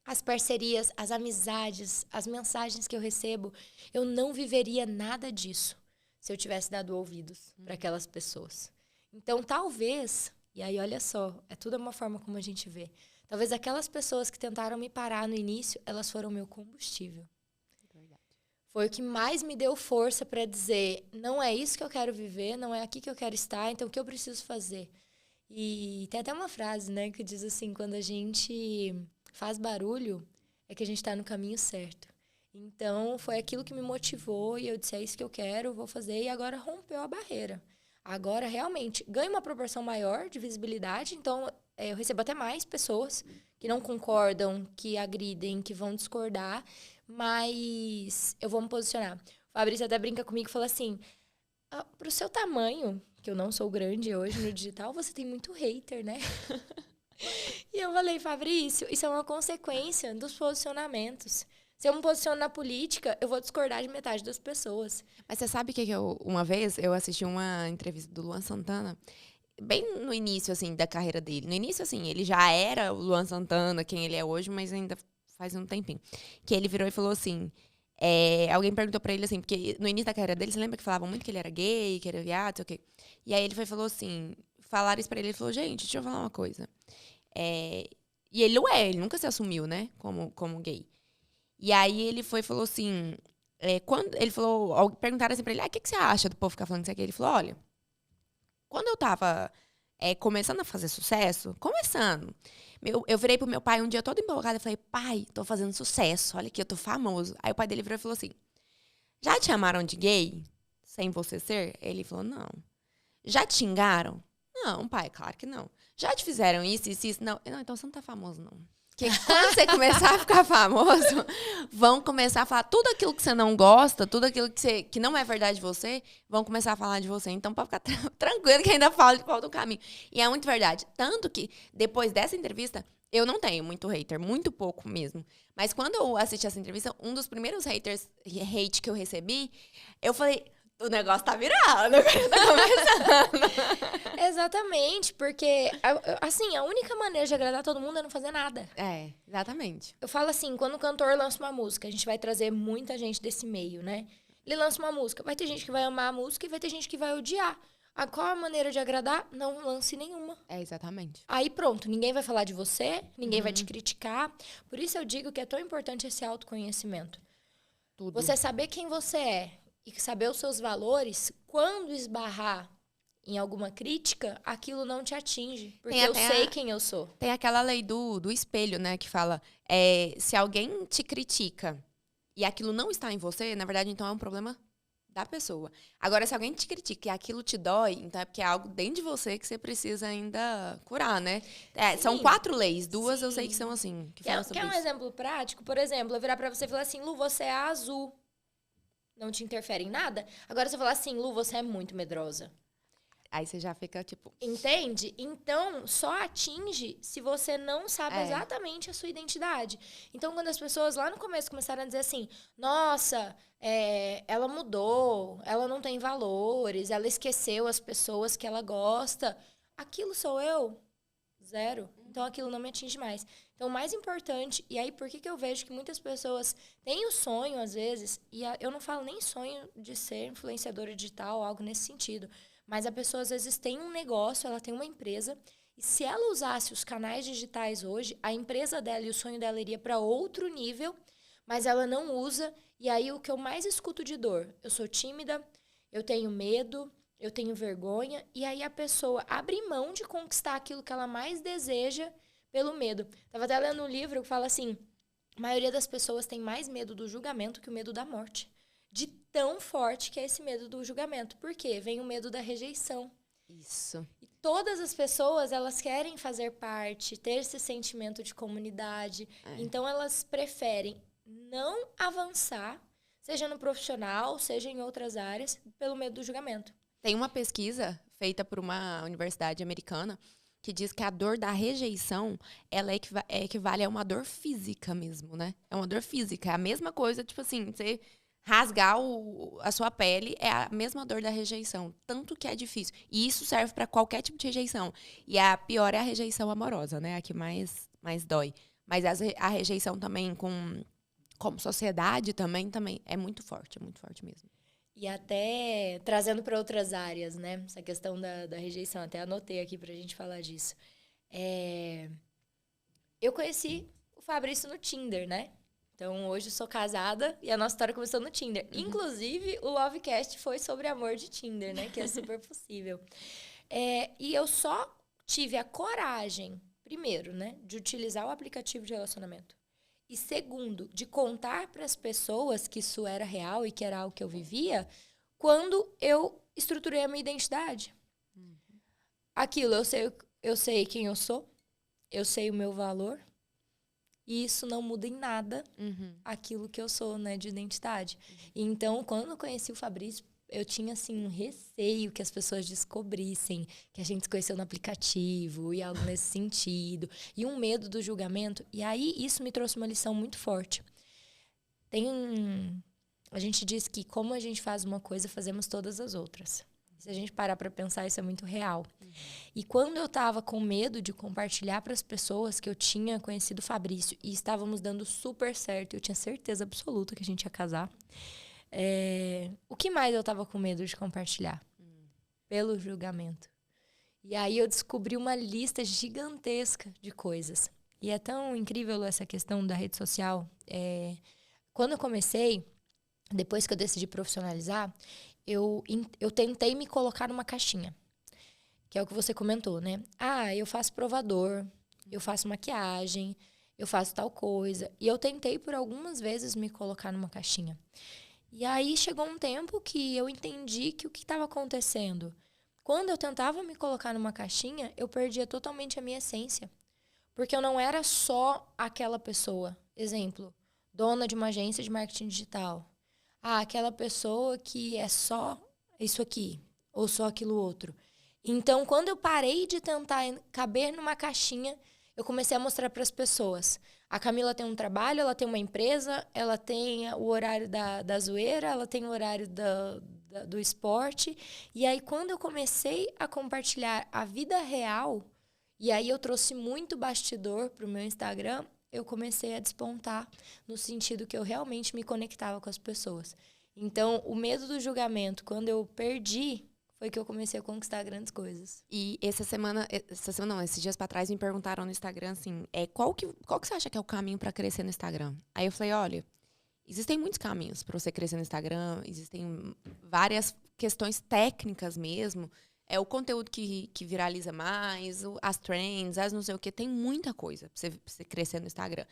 as parcerias, as amizades, as mensagens que eu recebo, eu não viveria nada disso se eu tivesse dado ouvidos para aquelas pessoas. Então, talvez, e aí olha só, é tudo uma forma como a gente vê, talvez aquelas pessoas que tentaram me parar no início, elas foram meu combustível. Foi o que mais me deu força para dizer, não é isso que eu quero viver, não é aqui que eu quero estar, então o que eu preciso fazer? E tem até uma frase, né, que diz assim, quando a gente faz barulho, é que a gente está no caminho certo. Então, foi aquilo que me motivou e eu disse, é isso que eu quero, vou fazer, e agora rompeu a barreira. Agora, realmente, ganha uma proporção maior de visibilidade, então eu recebo até mais pessoas que não concordam, que agridem, que vão discordar, mas eu vou me posicionar. O Fabrício até brinca comigo e fala assim, pro seu tamanho, que eu não sou grande hoje no digital, você tem muito hater, né? E eu falei, Fabrício, isso é uma consequência dos posicionamentos. Se eu me posiciono na política, eu vou discordar de metade das pessoas. Mas você sabe que uma vez eu assisti uma entrevista do Luan Santana, bem no início, assim, da carreira dele. No início, assim, ele já era o Luan Santana, quem ele é hoje, mas ainda faz um tempinho. Que ele virou e falou assim, alguém perguntou pra ele assim, porque no início da carreira dele, você lembra que falavam muito que ele era gay, que era viado, sei o quê. E aí ele falou assim, falaram isso pra ele, ele falou, gente, deixa eu falar uma coisa. E ele não ele nunca se assumiu, né, como gay. E aí ele falou assim, quando ele falou, perguntaram assim pra ele, o que você acha do povo ficar falando isso aqui? Ele falou, olha, quando eu tava começando a fazer sucesso, eu virei pro meu pai um dia todo empolgado e falei, pai, tô fazendo sucesso, olha aqui, eu tô famoso. Aí o pai dele virou e falou assim, já te chamaram de gay? sem você ser? Ele falou, não. Já te xingaram? Não, pai, claro que não. Já te fizeram isso, isso, isso? Não, então você não tá famoso, não. Porque quando você começar a ficar famoso, vão começar a falar tudo aquilo que você não gosta, tudo aquilo que não é verdade de você, vão começar a falar de você. Então, pode ficar tranquilo que ainda fala de qual do caminho. E é muito verdade. Tanto que, depois dessa entrevista, eu não tenho muito hater, muito pouco mesmo. Mas quando eu assisti essa entrevista, um dos primeiros hate que eu recebi, eu falei, o negócio tá virando, tá começando. Exatamente, porque, assim, a única maneira de agradar todo mundo é não fazer nada. É, exatamente. Eu falo assim, quando o cantor lança uma música, a gente vai trazer muita gente desse meio, né? Ele lança uma música, vai ter gente que vai amar a música e vai ter gente que vai odiar. Qual a maneira de agradar? Não lance nenhuma. É, exatamente. Aí pronto, ninguém vai falar de você, ninguém vai te criticar. Por isso eu digo que é tão importante esse autoconhecimento. Tudo. Você saber quem você é e saber os seus valores, quando esbarrar em alguma crítica, aquilo não te atinge. Porque eu sei quem eu sou. Tem aquela lei do espelho, né? Que fala, se alguém te critica e aquilo não está em você, na verdade, então é um problema da pessoa. Agora, se alguém te critica e aquilo te dói, então é porque é algo dentro de você que você precisa ainda curar, né? São 4 leis. 2 eu sei que são assim. Quer um exemplo prático? Por exemplo, eu virar pra você e falar assim, Lu, você é azul. Não te interfere em nada? Agora, se eu falar assim, Lu, você é muito medrosa. Aí você já fica, tipo... Entende? Então, só atinge se você não sabe exatamente a sua identidade. Então, quando as pessoas lá no começo começaram a dizer assim, nossa, ela mudou, ela não tem valores, ela esqueceu as pessoas que ela gosta. Aquilo sou eu? Zero. Então, aquilo não me atinge mais. Então, o mais importante, e aí por que eu vejo que muitas pessoas têm o sonho, às vezes, e eu não falo nem sonho de ser influenciadora digital, algo nesse sentido, mas a pessoa, às vezes, tem um negócio, ela tem uma empresa, e se ela usasse os canais digitais hoje, a empresa dela e o sonho dela iria para outro nível, mas ela não usa, e aí o que eu mais escuto de dor, eu sou tímida, eu tenho medo, eu tenho vergonha, e aí a pessoa abre mão de conquistar aquilo que ela mais deseja pelo medo. Estava até lendo um livro que fala assim, a maioria das pessoas tem mais medo do julgamento que o medo da morte. De tão forte que é esse medo do julgamento. Por quê? Vem o medo da rejeição. Isso. E todas as pessoas, elas querem fazer parte, ter esse sentimento de comunidade. Então, elas preferem não avançar, seja no profissional, seja em outras áreas, pelo medo do julgamento. Tem uma pesquisa feita por uma universidade americana que diz que a dor da rejeição, ela equivale a uma dor física mesmo, né? É uma dor física. É a mesma coisa, tipo assim, você rasgar a sua pele é a mesma dor da rejeição. Tanto que é difícil. E isso serve para qualquer tipo de rejeição. E a pior é a rejeição amorosa, né? A que mais dói. Mas a rejeição também como sociedade também é muito forte mesmo. E até trazendo para outras áreas, né? Essa questão da rejeição. Até anotei aqui pra gente falar disso. Eu conheci o Fabrício no Tinder, né? Então, hoje eu sou casada e a nossa história começou no Tinder. Inclusive, o Lovecast foi sobre amor de Tinder, né? Que é super possível. E eu só tive a coragem, primeiro, né? De utilizar o aplicativo de relacionamento. E segundo, de contar para as pessoas que isso era real e que era algo que eu vivia, quando eu estruturei a minha identidade. Aquilo, eu sei quem eu sou, eu sei o meu valor, e isso não muda em nada aquilo que eu sou, né, de identidade. E então, quando eu conheci o Fabrício, eu tinha, assim, um receio que as pessoas descobrissem que a gente se conheceu no aplicativo e algo nesse sentido. E um medo do julgamento. E aí, isso me trouxe uma lição muito forte. A gente diz que como a gente faz uma coisa, fazemos todas as outras. Se a gente parar para pensar, isso é muito real. E quando eu estava com medo de compartilhar para as pessoas que eu tinha conhecido o Fabrício e estávamos dando super certo, eu tinha certeza absoluta que a gente ia casar, o que mais eu estava com medo de compartilhar? Pelo julgamento. E aí eu descobri uma lista gigantesca de coisas. E é tão incrível essa questão da rede social. Quando eu comecei, depois que eu decidi profissionalizar, eu tentei me colocar numa caixinha. Que é o que você comentou, né? Eu faço provador, eu faço maquiagem, eu faço tal coisa. E eu tentei por algumas vezes me colocar numa caixinha. E aí chegou um tempo que eu entendi que o que estava acontecendo? Quando eu tentava me colocar numa caixinha, eu perdia totalmente a minha essência. Porque eu não era só aquela pessoa. Exemplo, dona de uma agência de marketing digital. Ah, aquela pessoa que é só isso aqui, ou só aquilo outro. Então, quando eu parei de tentar caber numa caixinha, eu comecei a mostrar para as pessoas. A Camila tem um trabalho, ela tem uma empresa, ela tem o horário da zoeira, ela tem o horário do esporte. E aí, quando eu comecei a compartilhar a vida real, e aí eu trouxe muito bastidor para o meu Instagram, eu comecei a despontar no sentido que eu realmente me conectava com as pessoas. Então, o medo do julgamento, quando eu perdi, foi que eu comecei a conquistar grandes coisas. E esses dias pra trás me perguntaram no Instagram assim, qual que você acha que é o caminho pra crescer no Instagram? Aí eu falei, olha, existem muitos caminhos pra você crescer no Instagram, existem várias questões técnicas mesmo, o conteúdo que viraliza mais, as trends, as não sei o que, tem muita coisa pra você crescer no Instagram.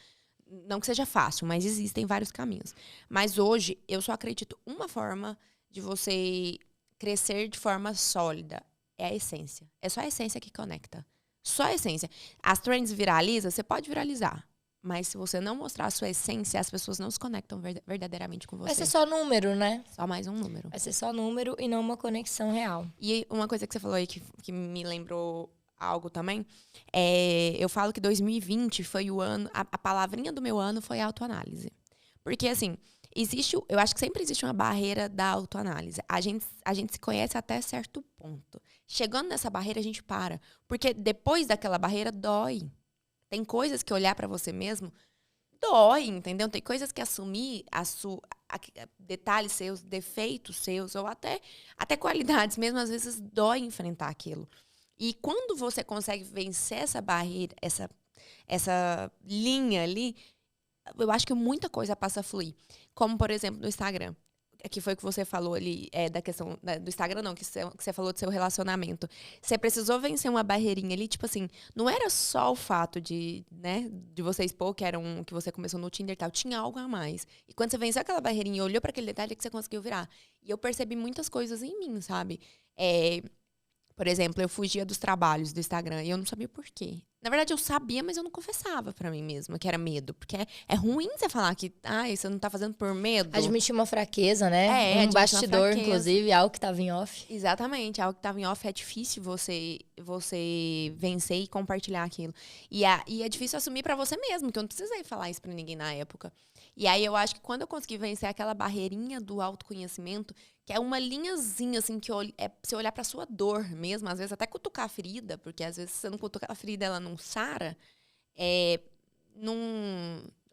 Não que seja fácil, mas existem vários caminhos. Mas hoje, eu só acredito uma forma de você crescer de forma sólida. É a essência. É só a essência que conecta. Só a essência. As trends viralizam, você pode viralizar. Mas se você não mostrar a sua essência, as pessoas não se conectam verdadeiramente com você. Vai ser só número, né? Só mais um número. Vai ser só número e não uma conexão real. E uma coisa que você falou aí que me lembrou algo também, eu falo que 2020 foi o ano, a palavrinha do meu ano foi autoanálise. Porque, assim, eu acho que sempre existe uma barreira da autoanálise. A gente se conhece até certo ponto. Chegando nessa barreira, a gente para. Porque depois daquela barreira, dói. Tem coisas que olhar pra você mesmo dói, entendeu? Tem coisas que assumir detalhes seus, defeitos seus, ou até qualidades mesmo, às vezes dói enfrentar aquilo. E quando você consegue vencer essa barreira, essa linha ali, eu acho que muita coisa passa a fluir. Como, por exemplo, no Instagram. Que foi o que você falou ali, da questão do Instagram, não, que você falou do seu relacionamento. Você precisou vencer uma barreirinha ali, tipo assim, não era só o fato de você expor que você começou no Tinder e tal, tinha algo a mais. E quando você venceu aquela barreirinha e olhou para aquele detalhe, é que você conseguiu virar. E eu percebi muitas coisas em mim, sabe? Por exemplo, eu fugia dos trabalhos do Instagram e eu não sabia por quê. Na verdade, eu sabia, mas eu não confessava pra mim mesma que era medo. Porque é ruim você falar que você não tá fazendo por medo. Admitir uma fraqueza, né? Admitir bastidor, inclusive, algo que tava em off. Exatamente, algo que tava em off é difícil você vencer e compartilhar aquilo. E é difícil assumir pra você mesmo, que eu não precisei falar isso pra ninguém na época. E aí eu acho que quando eu consegui vencer aquela barreirinha do autoconhecimento, que é uma linhazinha, assim, que é pra você olhar pra sua dor mesmo, às vezes até cutucar a ferida, porque às vezes se você não cutucar a ferida, ela não sara, eu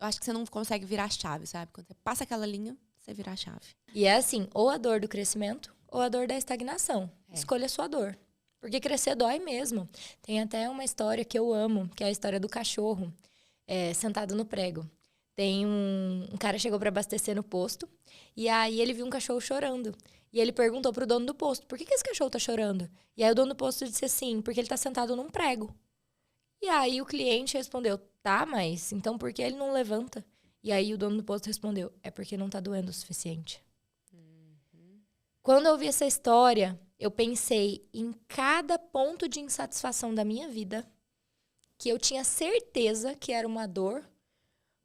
acho que você não consegue virar a chave, sabe? Quando você passa aquela linha, você vira a chave. E é assim, ou a dor do crescimento, ou a dor da estagnação. Escolha a sua dor. Porque crescer dói mesmo. Tem até uma história que eu amo, que é a história do cachorro sentado no prego. Tem um cara chegou para abastecer no posto, e aí ele viu um cachorro chorando. E ele perguntou pro dono do posto, por que esse cachorro tá chorando? E aí o dono do posto disse assim, porque ele tá sentado num prego. E aí o cliente respondeu, tá, mas então por que ele não levanta? E aí o dono do posto respondeu, é porque não tá doendo o suficiente. Quando eu ouvi essa história, eu pensei em cada ponto de insatisfação da minha vida, que eu tinha certeza que era uma dor,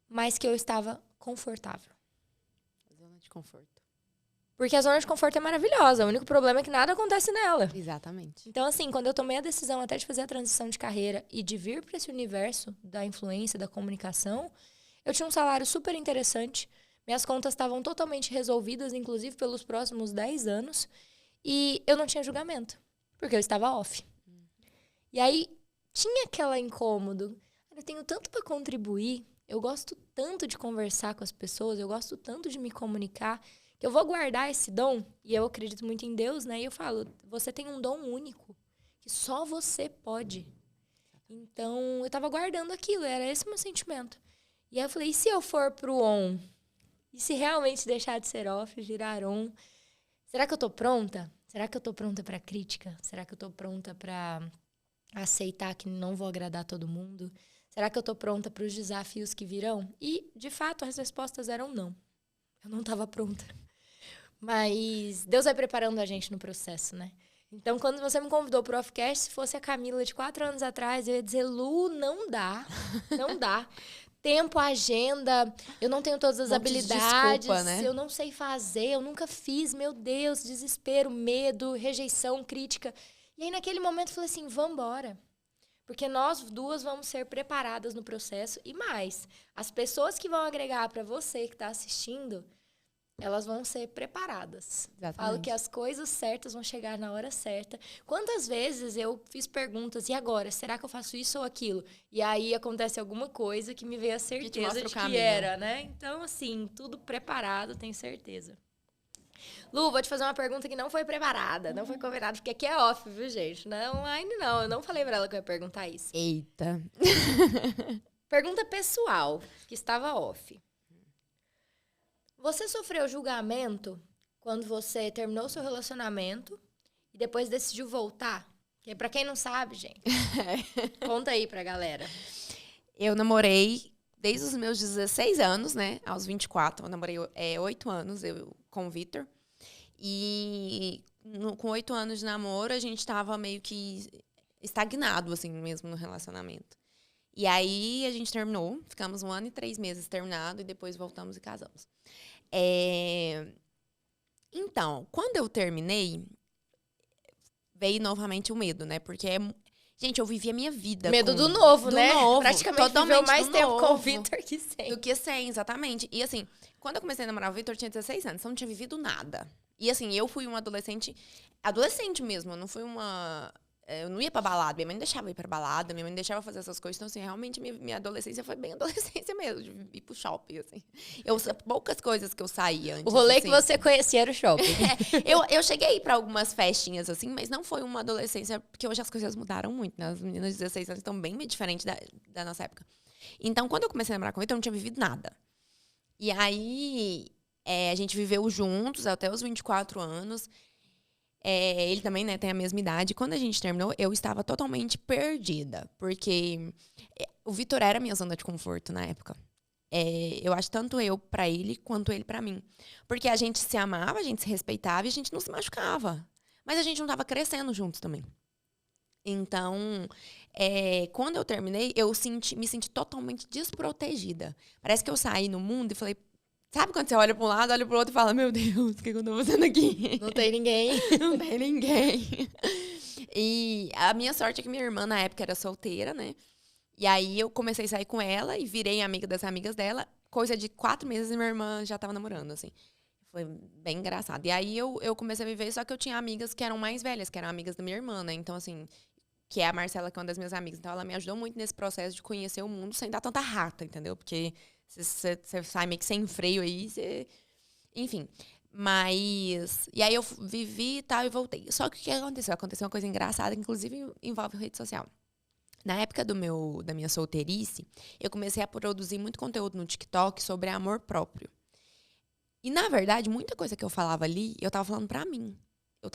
mas que eu estava confortável. Zona de conforto. Porque a zona de conforto é maravilhosa. O único problema é que nada acontece nela. Exatamente. Então, assim, quando eu tomei a decisão até de fazer a transição de carreira e de vir para esse universo da influência, da comunicação, eu tinha um salário super interessante. Minhas contas estavam totalmente resolvidas, inclusive pelos próximos 10 anos. E eu não tinha julgamento, porque eu estava off. E aí, tinha aquele incômodo. Eu tenho tanto para contribuir. Eu gosto tanto de conversar com as pessoas, eu gosto tanto de me comunicar, que eu vou guardar esse dom, e eu acredito muito em Deus, né? E eu falo, você tem um dom único, que só você pode. Então, eu tava guardando aquilo, era esse o meu sentimento. E aí eu falei, e se eu for pro on? E se realmente deixar de ser off, virar on? Será que eu tô pronta? Será que eu tô pronta pra crítica? Será que eu tô pronta pra aceitar que não vou agradar todo mundo? Será que eu tô pronta para os desafios que virão? E, de fato, as respostas eram não. Eu não estava pronta. Mas Deus vai preparando a gente no processo, né? Então, quando você me convidou pro Offcast, se fosse a Camila de 4 anos atrás, eu ia dizer, Lu, não dá. Não dá. Tempo, agenda, eu não tenho todas as habilidades, desculpa, né? eu não sei fazer, eu nunca fiz, meu Deus, desespero, medo, rejeição, crítica. E aí, naquele momento, eu falei assim, vambora. Porque nós duas vamos ser preparadas no processo. E mais, as pessoas que vão agregar para você que está assistindo, elas vão ser preparadas. Exatamente. Falo que as coisas certas vão chegar na hora certa. Quantas vezes eu fiz perguntas, e agora? Será que eu faço isso ou aquilo? E aí acontece alguma coisa que me veio a certeza de que era, né? Então, assim, tudo preparado, tenho certeza. Lu, vou te fazer uma pergunta que não foi preparada, não foi combinada, porque aqui é off, viu, gente? Não, ainda não, eu não falei pra ela que eu ia perguntar isso. Eita. Pergunta pessoal, que estava off. Você sofreu julgamento quando você terminou seu relacionamento e depois decidiu voltar? Porque pra quem não sabe, gente, conta aí pra galera. Eu namorei desde os meus 16 anos, né? Aos 24. Eu namorei 8 anos com o Vitor. E com 8 anos de namoro, a gente tava meio que estagnado, assim, mesmo no relacionamento. E aí, a gente terminou. Ficamos 1 ano e 3 meses terminado. E depois voltamos e casamos. Então, quando eu terminei, veio novamente o medo, né? Porque, gente, eu vivi a minha vida. Medo do novo, do né? Novo, praticamente totalmente viveu mais do tempo novo com o Vitor que sem. do que sem, exatamente. E assim, quando eu comecei a namorar o Vitor, eu tinha 16 anos, então eu não tinha vivido nada. E assim, eu fui uma adolescente mesmo, eu não fui uma... Eu não ia pra balada, minha mãe não deixava ir pra balada, minha mãe não deixava fazer essas coisas. Então, assim, realmente, minha adolescência foi bem adolescência mesmo, de ir pro shopping, assim. Poucas coisas que eu saía antes. O rolê assim. que você conhecia era o shopping. Eu cheguei a ir pra algumas festinhas, assim, mas não foi uma adolescência, porque hoje as coisas mudaram muito, né? As meninas de 16 anos estão bem diferentes da nossa época. Então, quando eu comecei a namorar com ele, eu não tinha vivido nada. E aí, a gente viveu juntos até os 24 anos. Ele também, né, tem a mesma idade. Quando a gente terminou, eu estava totalmente perdida. Porque o Vitor era minha zona de conforto na época. Eu acho tanto eu pra ele, quanto ele pra mim. Porque a gente se amava, a gente se respeitava e a gente não se machucava. Mas a gente não estava crescendo juntos também. Então, quando eu terminei, eu me senti totalmente desprotegida. Parece que eu saí no mundo e falei... Sabe quando você olha para um lado, olha para o outro e fala, meu Deus, o que eu tô fazendo aqui? Não tem ninguém. Não tem ninguém. E a minha sorte é que minha irmã, na época, era solteira, né? E aí eu comecei a sair com ela e virei amiga das amigas dela. Coisa de 4 meses e minha irmã já tava namorando, assim. Foi bem engraçado. E aí eu comecei a viver, só que eu tinha amigas que eram mais velhas, que eram amigas da minha irmã, né? Então, assim, que é a Marcela, que é uma das minhas amigas. Então, ela me ajudou muito nesse processo de conhecer o mundo sem dar tanta rata, entendeu? Porque... Você sai meio que sem freio aí, enfim. Mas... E aí eu vivi e tal e voltei. Só que o que aconteceu? Aconteceu uma coisa engraçada, que inclusive envolve rede social. Na época da minha solteirice, eu comecei a produzir muito conteúdo no TikTok sobre amor próprio. E, na verdade, muita coisa que eu falava ali, eu tava falando pra mim. Eu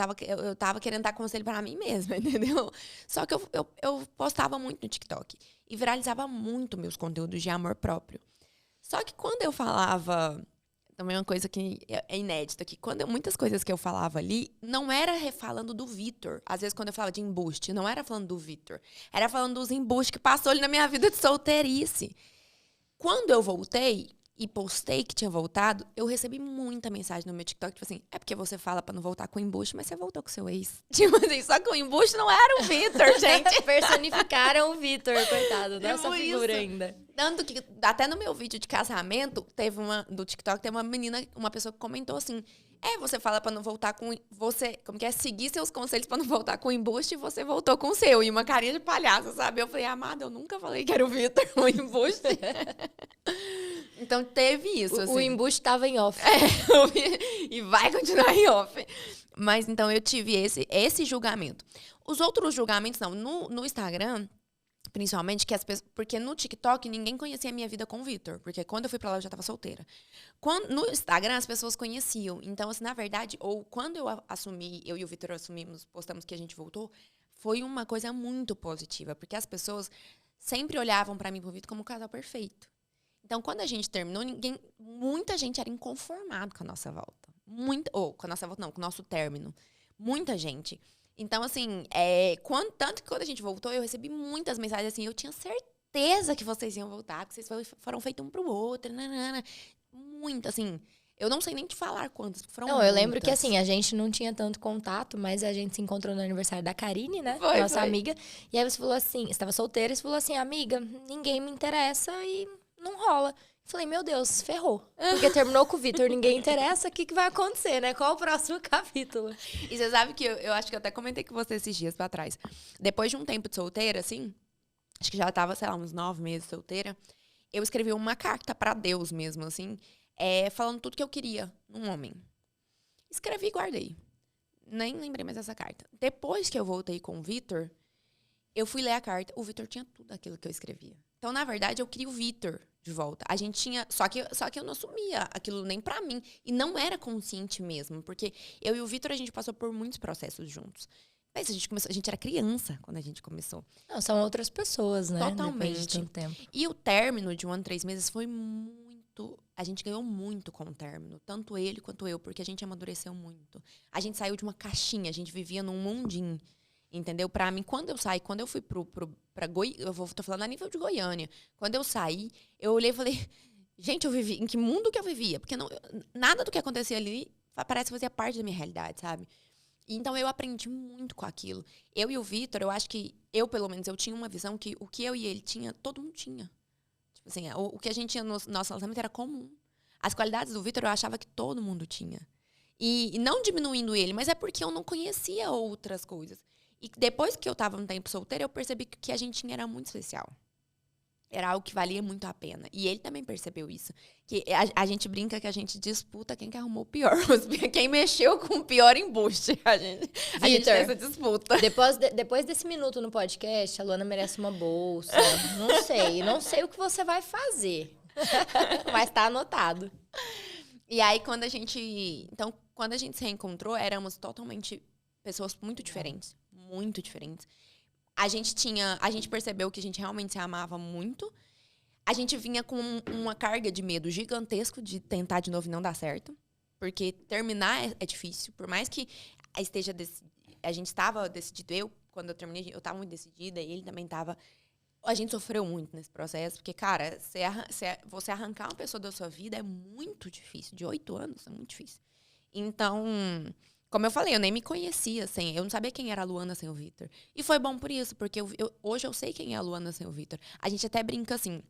tava querendo dar conselho pra mim mesma, entendeu? Só que eu postava muito no TikTok. E viralizava muito meus conteúdos de amor próprio. Só que quando eu falava, também uma coisa que é inédita aqui, muitas coisas que eu falava ali, não era falando do Vitor. Às vezes, quando eu falava de embuste, não era falando do Vitor. Era falando dos embustes que passou ali na minha vida de solteirice. Quando eu voltei e postei que tinha voltado, eu recebi muita mensagem no meu TikTok, tipo assim, é porque você fala pra não voltar com o embuste, mas você voltou com seu ex. Tipo assim, só que o embuste não era o Vitor, gente. Personificaram o Vitor, coitado, dessa figura isso. ainda. Tanto que, até no meu vídeo de casamento, do TikTok, teve uma pessoa que comentou assim, você fala pra não voltar com... Como que é? Seguir seus conselhos pra não voltar com o embuste e você voltou com o seu. E uma carinha de palhaço, sabe? Eu falei, amada, eu nunca falei que era o Vitor, o embuste. Então, teve isso, assim. O embuste tava em off. E vai continuar em off. Mas, então, eu tive esse julgamento. Os outros julgamentos, não. No Instagram... Principalmente que as pessoas... Porque no TikTok ninguém conhecia a minha vida com o Vitor. Porque quando eu fui pra lá eu já tava solteira. No Instagram as pessoas conheciam. Então, assim, na verdade... Ou quando eu e o Vitor postamos que a gente voltou... Foi uma coisa muito positiva. Porque as pessoas sempre olhavam pra mim e pro Vitor como um casal perfeito. Então, quando a gente terminou, muita gente era inconformado com a nossa volta. Ou com a nossa volta, não, com o nosso término. Muita gente. Então, assim, tanto que quando a gente voltou, eu recebi muitas mensagens assim, eu tinha certeza que vocês iam voltar, porque vocês foram feitos um pro outro, nanana. Muito, assim, eu não sei nem te falar quantas, foram Não, muitas. eu lembro que assim, a gente não tinha tanto contato, mas a gente se encontrou no aniversário da Karine, né? Foi. Nossa amiga. E aí você falou assim, você estava solteira, e você falou assim, amiga, ninguém me interessa e não rola. Falei, meu Deus, ferrou. Porque terminou com o Vitor, ninguém interessa, o que vai acontecer, né? Qual o próximo capítulo? E você sabe que eu acho que eu até comentei com você esses dias pra trás. Depois de um tempo de solteira, assim, acho que já tava, sei lá, uns 9 meses solteira, eu escrevi uma carta pra Deus mesmo, assim, falando tudo que eu queria num homem. Escrevi e guardei. Nem lembrei mais dessa carta. Depois que eu voltei com o Vitor, eu fui ler a carta. O Vitor tinha tudo aquilo que eu escrevia. Então, na verdade, eu queria o Vitor de volta. A gente tinha... Só que eu não assumia aquilo nem pra mim. E não era consciente mesmo. Porque eu e o Vitor, a gente passou por muitos processos juntos. Mas a gente era criança quando a gente começou. Não, são outras pessoas, né? Totalmente. Depois de tanto tempo. E o término de 1 ano e 3 meses foi muito... A gente ganhou muito com o término. Tanto ele quanto eu. Porque a gente amadureceu muito. A gente saiu de uma caixinha. A gente vivia num mundinho. Entendeu? Pra mim, quando eu fui pra Goiânia, tô falando a nível de Goiânia. Quando eu saí, eu olhei e falei, gente, eu vivi, em que mundo que eu vivia? Porque nada do que acontecia ali parece fazer parte da minha realidade, sabe? Então, eu aprendi muito com aquilo. Eu e o Vitor, eu acho que, pelo menos, eu tinha uma visão que o que eu e ele tinha, todo mundo tinha. Tipo assim, o que a gente tinha no nosso relacionamento era comum. As qualidades do Vitor, eu achava que todo mundo tinha. E não diminuindo ele, mas é porque eu não conhecia outras coisas. E depois que eu tava um tempo solteira, eu percebi que o que a gente tinha era muito especial. Era algo que valia muito a pena. E ele também percebeu isso. Que a gente brinca que a gente disputa quem que arrumou o pior. Quem mexeu com o pior embuste. A gente tem essa disputa. Depois desse minuto no podcast, a Luana merece uma bolsa. Não sei o que você vai fazer. Mas tá anotado. E aí, quando a gente se reencontrou, éramos totalmente pessoas muito diferentes. Muito diferentes. A gente percebeu que a gente realmente se amava muito. A gente vinha com uma carga de medo gigantesco de tentar de novo e não dar certo. Porque terminar é difícil. Por mais que a gente estava decidido. Quando eu terminei, eu estava muito decidida. E ele também estava... A gente sofreu muito nesse processo. Porque, cara, você arrancar uma pessoa da sua vida é muito difícil. De 8 anos é muito difícil. Então... Como eu falei, eu nem me conhecia sem. Eu não sabia quem era a Luana sem o Vitor. E foi bom por isso, porque hoje eu sei quem é a Luana sem o Vitor. A gente até brinca assim,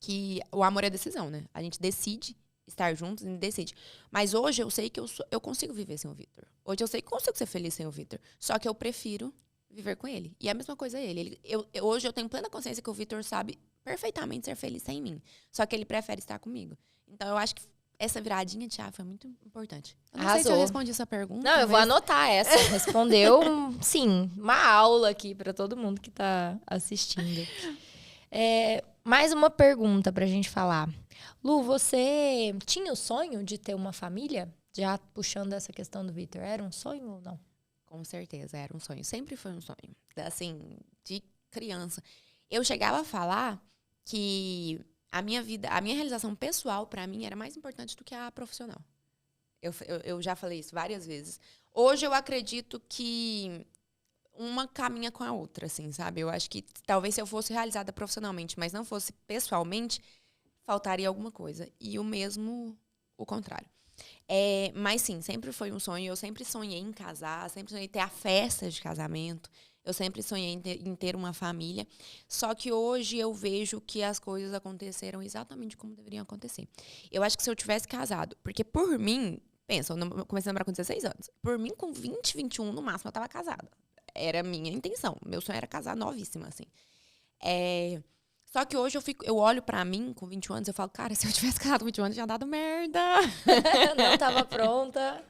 que o amor é decisão, né? A gente decide estar juntos e decide. Mas hoje eu sei que eu consigo viver sem o Vitor. Hoje eu sei que consigo ser feliz sem o Vitor. Só que eu prefiro viver com ele. E a mesma coisa ele. Hoje eu tenho plena consciência que o Vitor sabe perfeitamente ser feliz sem mim. Só que ele prefere estar comigo. Então eu acho que essa viradinha de chave foi muito importante. Eu não sei se eu respondi essa pergunta. Não, eu vou anotar essa. Respondeu, sim, uma aula aqui para todo mundo que tá assistindo. Mais uma pergunta pra gente falar. Lu, você tinha o sonho de ter uma família? Já puxando essa questão do Vitor, era um sonho ou não? Com certeza, era um sonho. Sempre foi um sonho. Assim, de criança. Eu chegava a falar que... A minha realização pessoal, pra mim, era mais importante do que a profissional. Eu já falei isso várias vezes. Hoje, eu acredito que uma caminha com a outra, assim, sabe? Eu acho que talvez se eu fosse realizada profissionalmente, mas não fosse pessoalmente, faltaria alguma coisa. E o mesmo, o contrário. Mas, sim, sempre foi um sonho. Eu sempre sonhei em casar, sempre sonhei em ter a festa de casamento. Eu sempre sonhei em ter uma família. Só que hoje eu vejo que as coisas aconteceram exatamente como deveriam acontecer. Eu acho que se eu tivesse casado... Porque por mim... Pensa, eu comecei a namorar com 16 anos. Por mim, com 20, 21, no máximo, eu estava casada. Era a minha intenção. Meu sonho era casar novíssima, assim. Só que hoje eu olho pra mim, com 21 anos, eu falo, cara, se eu tivesse casado com 21 anos, tinha dado merda. Não tava pronta.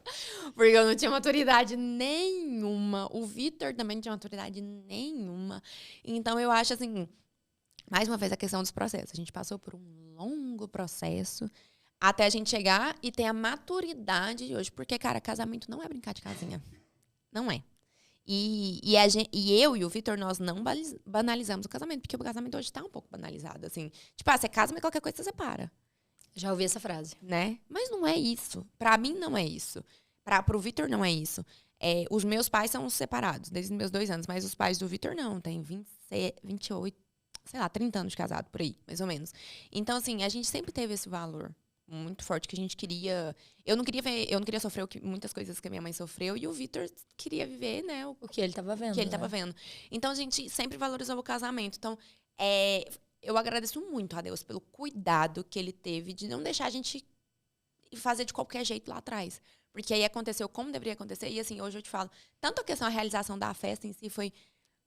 Porque eu não tinha maturidade nenhuma. O Vitor também não tinha maturidade nenhuma. Então, eu acho, assim, mais uma vez, a questão dos processos. A gente passou por um longo processo até a gente chegar e ter a maturidade de hoje. Porque, cara, casamento não é brincar de casinha. Não é. E eu e o Vitor, nós não banalizamos o casamento. Porque o casamento hoje tá um pouco banalizado, assim. Tipo, você casa, mas qualquer coisa você separa. Já ouvi essa frase. né? Mas não é isso. Pra mim, não é isso. Pro Vitor, não é isso. Os meus pais são separados desde os meus 2 anos, mas os pais do Vitor não. Tem 28, sei lá, 30 anos de casado, por aí, mais ou menos. Então, assim, a gente sempre teve esse valor muito forte que a gente queria. Eu não queria sofrer muitas coisas que a minha mãe sofreu, e o Vitor queria viver, né? O que ele tava vendo. Que ele tava vendo. Então, a gente sempre valorizou o casamento. Então, eu agradeço muito a Deus pelo cuidado que ele teve de não deixar a gente fazer de qualquer jeito lá atrás. Porque aí aconteceu como deveria acontecer. E assim, hoje eu te falo, tanto a questão da realização da festa em si foi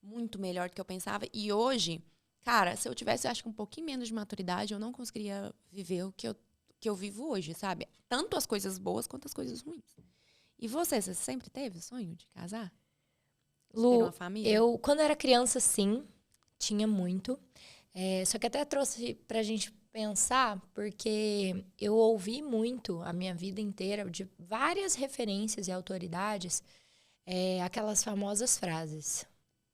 muito melhor do que eu pensava. E hoje, cara, se eu tivesse, eu acho que um pouquinho menos de maturidade, eu não conseguiria viver o que eu vivo hoje, sabe? Tanto as coisas boas quanto as coisas ruins. E você sempre teve o sonho de casar? De ter Lu, uma família? eu, quando era criança, sim, tinha muito. Só que até trouxe pra gente pensar, porque eu ouvi muito a minha vida inteira de várias referências e autoridades, aquelas famosas frases.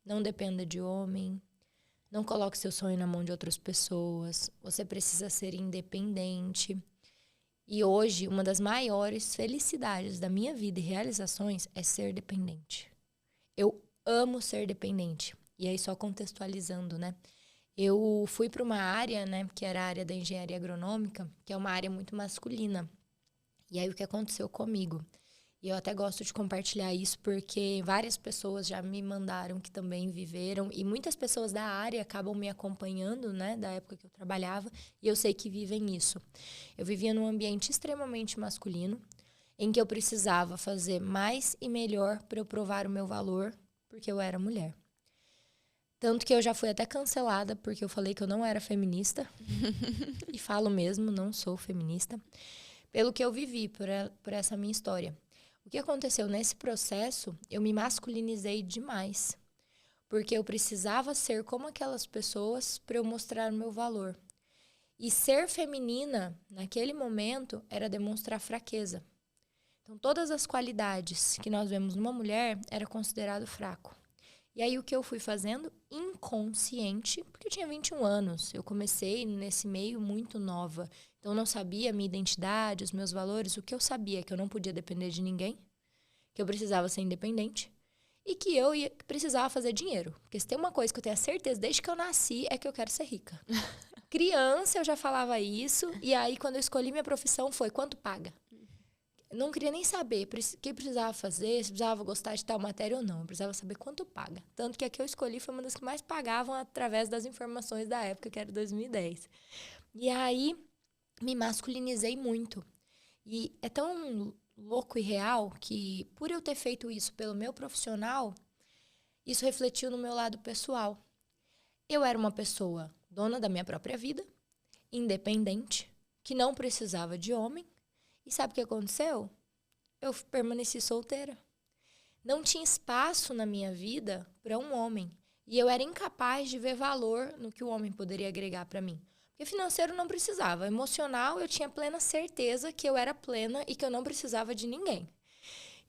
Não dependa de homem, não coloque seu sonho na mão de outras pessoas, você precisa ser independente. E hoje, uma das maiores felicidades da minha vida e realizações é ser dependente. Eu amo ser dependente. E aí, só contextualizando, né? Eu fui para uma área, né, que era a área da engenharia agronômica, que é uma área muito masculina. E aí, o que aconteceu comigo? E eu até gosto de compartilhar isso porque várias pessoas já me mandaram que também viveram. E muitas pessoas da área acabam me acompanhando, né, da época que eu trabalhava. E eu sei que vivem isso. Eu vivia num ambiente extremamente masculino, em que eu precisava fazer mais e melhor para eu provar o meu valor, porque eu era mulher. Tanto que eu já fui até cancelada, porque eu falei que eu não era feminista. E falo mesmo, não sou feminista. Pelo que eu vivi, por essa minha história. O que aconteceu nesse processo, eu me masculinizei demais. Porque eu precisava ser como aquelas pessoas para eu mostrar o meu valor. E ser feminina, naquele momento, era demonstrar fraqueza. Então, todas as qualidades que nós vemos numa mulher era considerado fraco. E aí, o que eu fui fazendo? Inconsciente, porque eu tinha 21 anos. Eu comecei nesse meio muito nova. Então, eu não sabia a minha identidade, os meus valores. O que eu sabia é que eu não podia depender de ninguém, que eu precisava ser independente e que eu precisava fazer dinheiro. Porque se tem uma coisa que eu tenho a certeza desde que eu nasci é que eu quero ser rica. Criança, eu já falava isso. E aí, quando eu escolhi minha profissão, foi quanto paga? Não queria nem saber o que precisava fazer, se precisava gostar de tal matéria ou não. Eu precisava saber quanto paga. Tanto que a que eu escolhi foi uma das que mais pagavam através das informações da época, que era 2010. E aí, me masculinizei muito. E é tão louco e real que, por eu ter feito isso pelo meu profissional, isso refletiu no meu lado pessoal. Eu era uma pessoa dona da minha própria vida, independente, que não precisava de homem. E sabe o que aconteceu? Eu permaneci solteira. Não tinha espaço na minha vida para um homem. E eu era incapaz de ver valor no que o homem poderia agregar para mim. Porque financeiro não precisava. Emocional, eu tinha plena certeza que eu era plena e que eu não precisava de ninguém.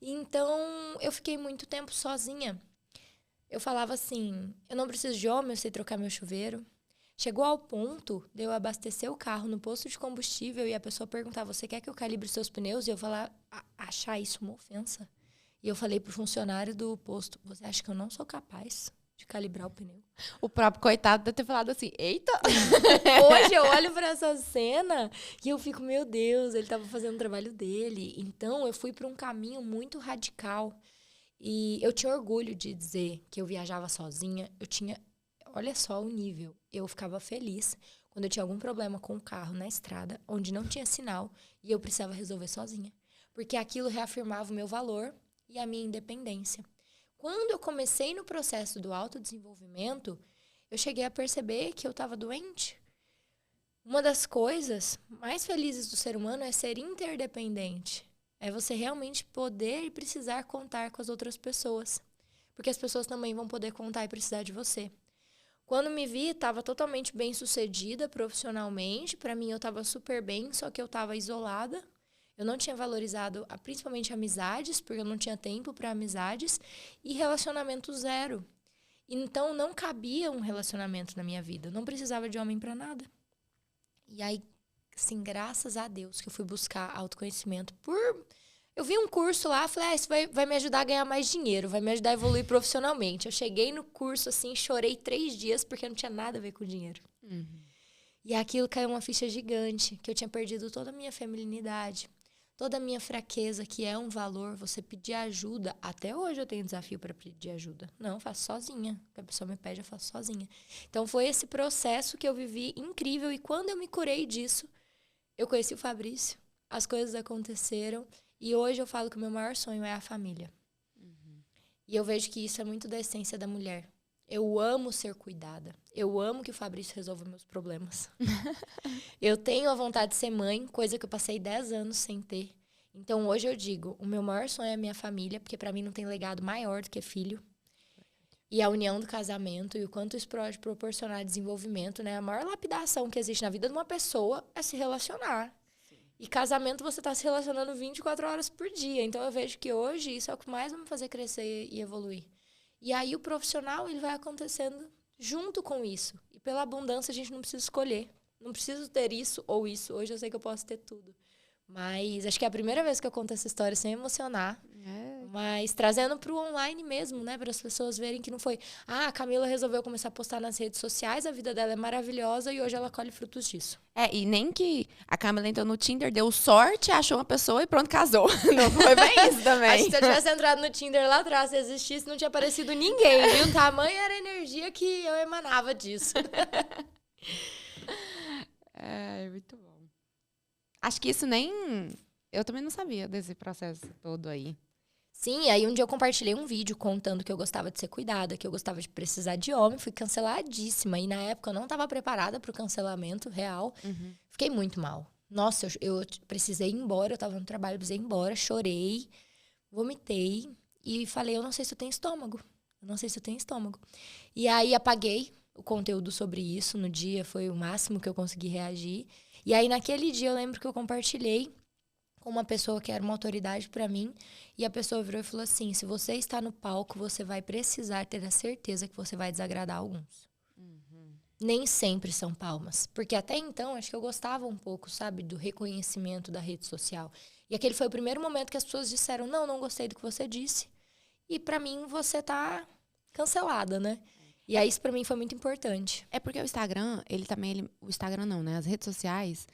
Então, eu fiquei muito tempo sozinha. Eu falava assim, eu não preciso de homem, eu sei trocar meu chuveiro. Chegou ao ponto de eu abastecer o carro no posto de combustível e a pessoa perguntar, você quer que eu calibre os seus pneus? E eu falar, achar isso uma ofensa. E eu falei pro funcionário do posto, você acha que eu não sou capaz de calibrar o pneu? O próprio coitado deve ter falado assim, eita! Hoje eu olho pra essa cena e eu fico, meu Deus, ele tava fazendo o trabalho dele. Então eu fui pra um caminho muito radical. E eu tinha orgulho de dizer que eu viajava sozinha, olha só o nível. Eu ficava feliz quando eu tinha algum problema com o carro na estrada, onde não tinha sinal, e eu precisava resolver sozinha. Porque aquilo reafirmava o meu valor e a minha independência. Quando eu comecei no processo do autodesenvolvimento, eu cheguei a perceber que eu estava doente. Uma das coisas mais felizes do ser humano é ser interdependente. É você realmente poder e precisar contar com as outras pessoas. Porque as pessoas também vão poder contar e precisar de você. Quando me vi, estava totalmente bem-sucedida profissionalmente. Para mim, eu estava super bem, só que eu estava isolada. Eu não tinha valorizado, principalmente, amizades, porque eu não tinha tempo para amizades. E relacionamento zero. Então, não cabia um relacionamento na minha vida. Eu não precisava de homem para nada. E aí, assim, graças a Deus que eu fui buscar autoconhecimento Eu vi um curso lá, falei, isso vai me ajudar a ganhar mais dinheiro, vai me ajudar a evoluir profissionalmente. Eu cheguei no curso, assim, chorei 3 dias porque não tinha nada a ver com dinheiro. E aquilo caiu uma ficha gigante, que eu tinha perdido toda a minha feminilidade, toda a minha fraqueza, que é um valor, você pedir ajuda. Até hoje eu tenho desafio para pedir ajuda. Não, eu faço sozinha. A pessoa me pede, eu faço sozinha. Então foi esse processo que eu vivi incrível. E quando eu me curei disso, eu conheci o Fabrício, as coisas aconteceram. E hoje eu falo que o meu maior sonho é a família. E eu vejo que isso é muito da essência da mulher. Eu amo ser cuidada. Eu amo que o Fabrício resolva meus problemas. Eu tenho a vontade de ser mãe, coisa que eu passei 10 anos sem ter. Então, hoje eu digo, o meu maior sonho é a minha família, porque pra mim não tem legado maior do que filho. E a união do casamento e o quanto isso pode proporcionar desenvolvimento, né? A maior lapidação que existe na vida de uma pessoa é se relacionar. E casamento você tá se relacionando 24 horas por dia. Então, eu vejo que hoje isso é o que mais vai me fazer crescer e evoluir. E aí o profissional, ele vai acontecendo junto com isso. E pela abundância a gente não precisa escolher. Não preciso ter isso ou isso. Hoje eu sei que eu posso ter tudo. Mas acho que é a primeira vez que eu conto essa história sem emocionar. Mas trazendo pro online mesmo, né? Para as pessoas verem que não foi... a Camila resolveu começar a postar nas redes sociais, a vida dela é maravilhosa e hoje ela colhe frutos disso. E nem que a Camila entrou no Tinder, deu sorte, achou uma pessoa e pronto, casou. Não foi bem isso também. Acho que se eu tivesse entrado no Tinder lá atrás, se existisse, não tinha aparecido ninguém, viu? Tamanha era a energia que eu emanava disso. Muito bom. Acho que isso nem... Eu também não sabia desse processo todo aí. Sim, aí um dia eu compartilhei um vídeo contando que eu gostava de ser cuidada, que eu gostava de precisar de homem, fui canceladíssima. E na época eu não estava preparada para o cancelamento real. Fiquei muito mal. Nossa, eu precisei ir embora, eu estava no trabalho, precisei ir embora, chorei, vomitei e falei, eu não sei se eu tenho estômago. Eu não sei se eu tenho estômago. E aí apaguei o conteúdo sobre isso no dia, foi o máximo que eu consegui reagir. E aí naquele dia eu lembro que eu compartilhei com uma pessoa que era uma autoridade para mim, e a pessoa virou e falou assim, se você está no palco, você vai precisar ter a certeza que você vai desagradar alguns. Nem sempre são palmas, porque até então, acho que eu gostava um pouco, sabe, do reconhecimento da rede social. E aquele foi o primeiro momento que as pessoas disseram, não gostei do que você disse, e para mim você tá cancelada, né? E aí isso para mim foi muito importante. É porque o Instagram, o Instagram não, né? As redes sociais...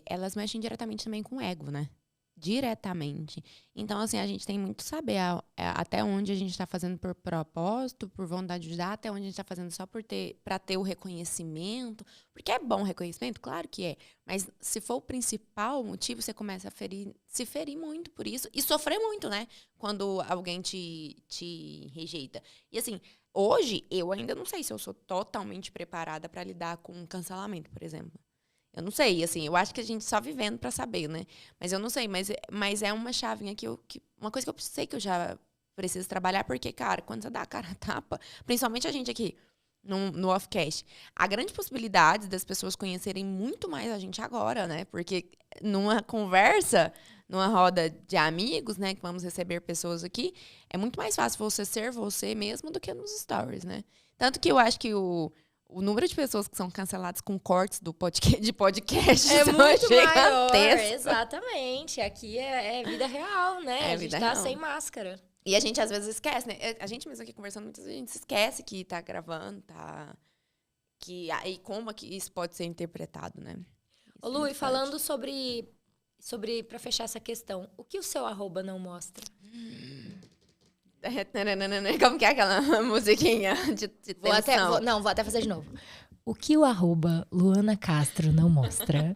elas mexem diretamente também com o ego, né? Diretamente. Então, assim, a gente tem muito que saber até onde a gente está fazendo por propósito, por vontade de ajudar, até onde a gente está fazendo só para ter o reconhecimento. Porque é bom o reconhecimento, claro que é. Mas se for o principal motivo, você começa a se ferir muito por isso e sofrer muito, né? Quando alguém te rejeita. E assim, hoje, eu ainda não sei se eu sou totalmente preparada para lidar com um cancelamento, por exemplo. Eu não sei, assim, eu acho que a gente só vivendo pra saber, né? Mas eu não sei, mas é uma chavinha uma coisa que eu sei que eu já preciso trabalhar, porque, cara, quando você dá a cara a tapa, principalmente a gente aqui no Offcast, há grande possibilidade das pessoas conhecerem muito mais a gente agora, né? Porque numa conversa, numa roda de amigos, né, que vamos receber pessoas aqui, é muito mais fácil você ser você mesmo do que nos stories, né? Tanto que eu acho que o número de pessoas que são canceladas com cortes de podcast é muito maior, gigantesco. Exatamente. Aqui é vida real, né? A gente tá real. sem máscara. E a gente às vezes esquece, né? A gente mesmo aqui conversando, muitas vezes a gente se esquece que tá gravando, e como que isso pode ser interpretado, né? Ô, Lu, e falando sobre pra fechar essa questão, o que o seu @ não mostra? Como que é aquela musiquinha de tensão? Vou até fazer de novo. O que o @ Luana Castro não mostra?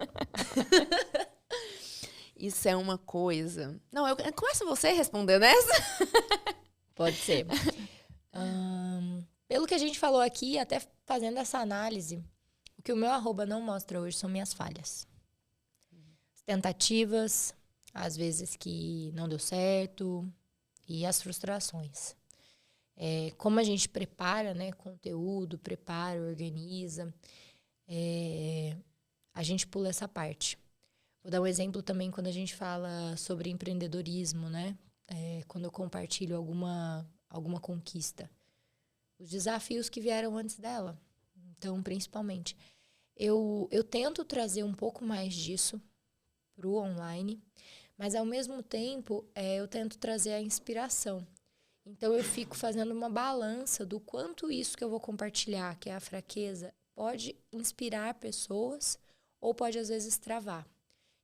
Isso é uma coisa... Não, eu começo você respondendo essa? Pode ser. Pelo que a gente falou aqui, até fazendo essa análise, o que o meu @ não mostra hoje são minhas falhas. As tentativas, às vezes que não deu certo, e as frustrações. Como a gente prepara, né, conteúdo, organiza, a gente pula essa parte. Vou dar um exemplo também quando a gente fala sobre empreendedorismo, né? Quando eu compartilho alguma conquista. Os desafios que vieram antes dela. Então, principalmente. Eu tento trazer um pouco mais disso pro online, mas ao mesmo tempo eu tento trazer a inspiração. Então eu fico fazendo uma balança do quanto isso que eu vou compartilhar, que é a fraqueza, pode inspirar pessoas ou pode às vezes travar.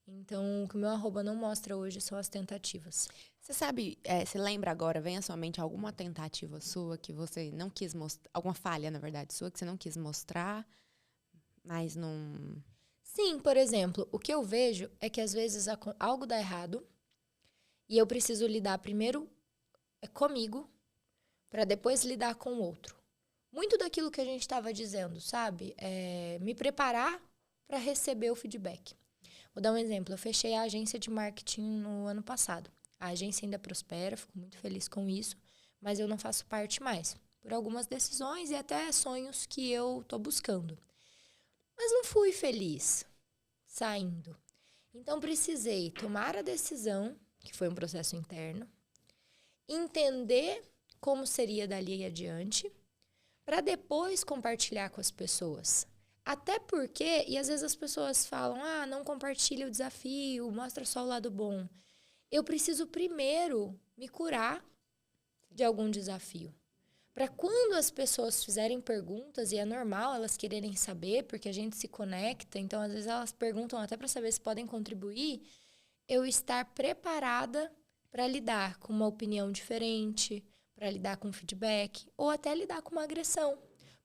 Então o que o meu arroba não mostra hoje são as tentativas. Você sabe, você lembra agora, vem à sua mente alguma tentativa sua que você não quis mostrar, alguma falha, na verdade, sua que você não quis mostrar, mas não... Sim, por exemplo, o que eu vejo é que às vezes algo dá errado e eu preciso lidar primeiro comigo para depois lidar com o outro. Muito daquilo que a gente estava dizendo, sabe? Me preparar para receber o feedback. Vou dar um exemplo. Eu fechei a agência de marketing no ano passado. A agência ainda prospera, fico muito feliz com isso, mas eu não faço parte mais, por algumas decisões e até sonhos que eu tô buscando. Mas não fui feliz saindo. Então, precisei tomar a decisão, que foi um processo interno, entender como seria dali adiante, para depois compartilhar com as pessoas. Até porque, e às vezes as pessoas falam, não compartilha o desafio, mostra só o lado bom. Eu preciso primeiro me curar de algum desafio. Para quando as pessoas fizerem perguntas, e é normal elas quererem saber, porque a gente se conecta, então às vezes elas perguntam até para saber se podem contribuir, eu estar preparada para lidar com uma opinião diferente, para lidar com feedback, ou até lidar com uma agressão.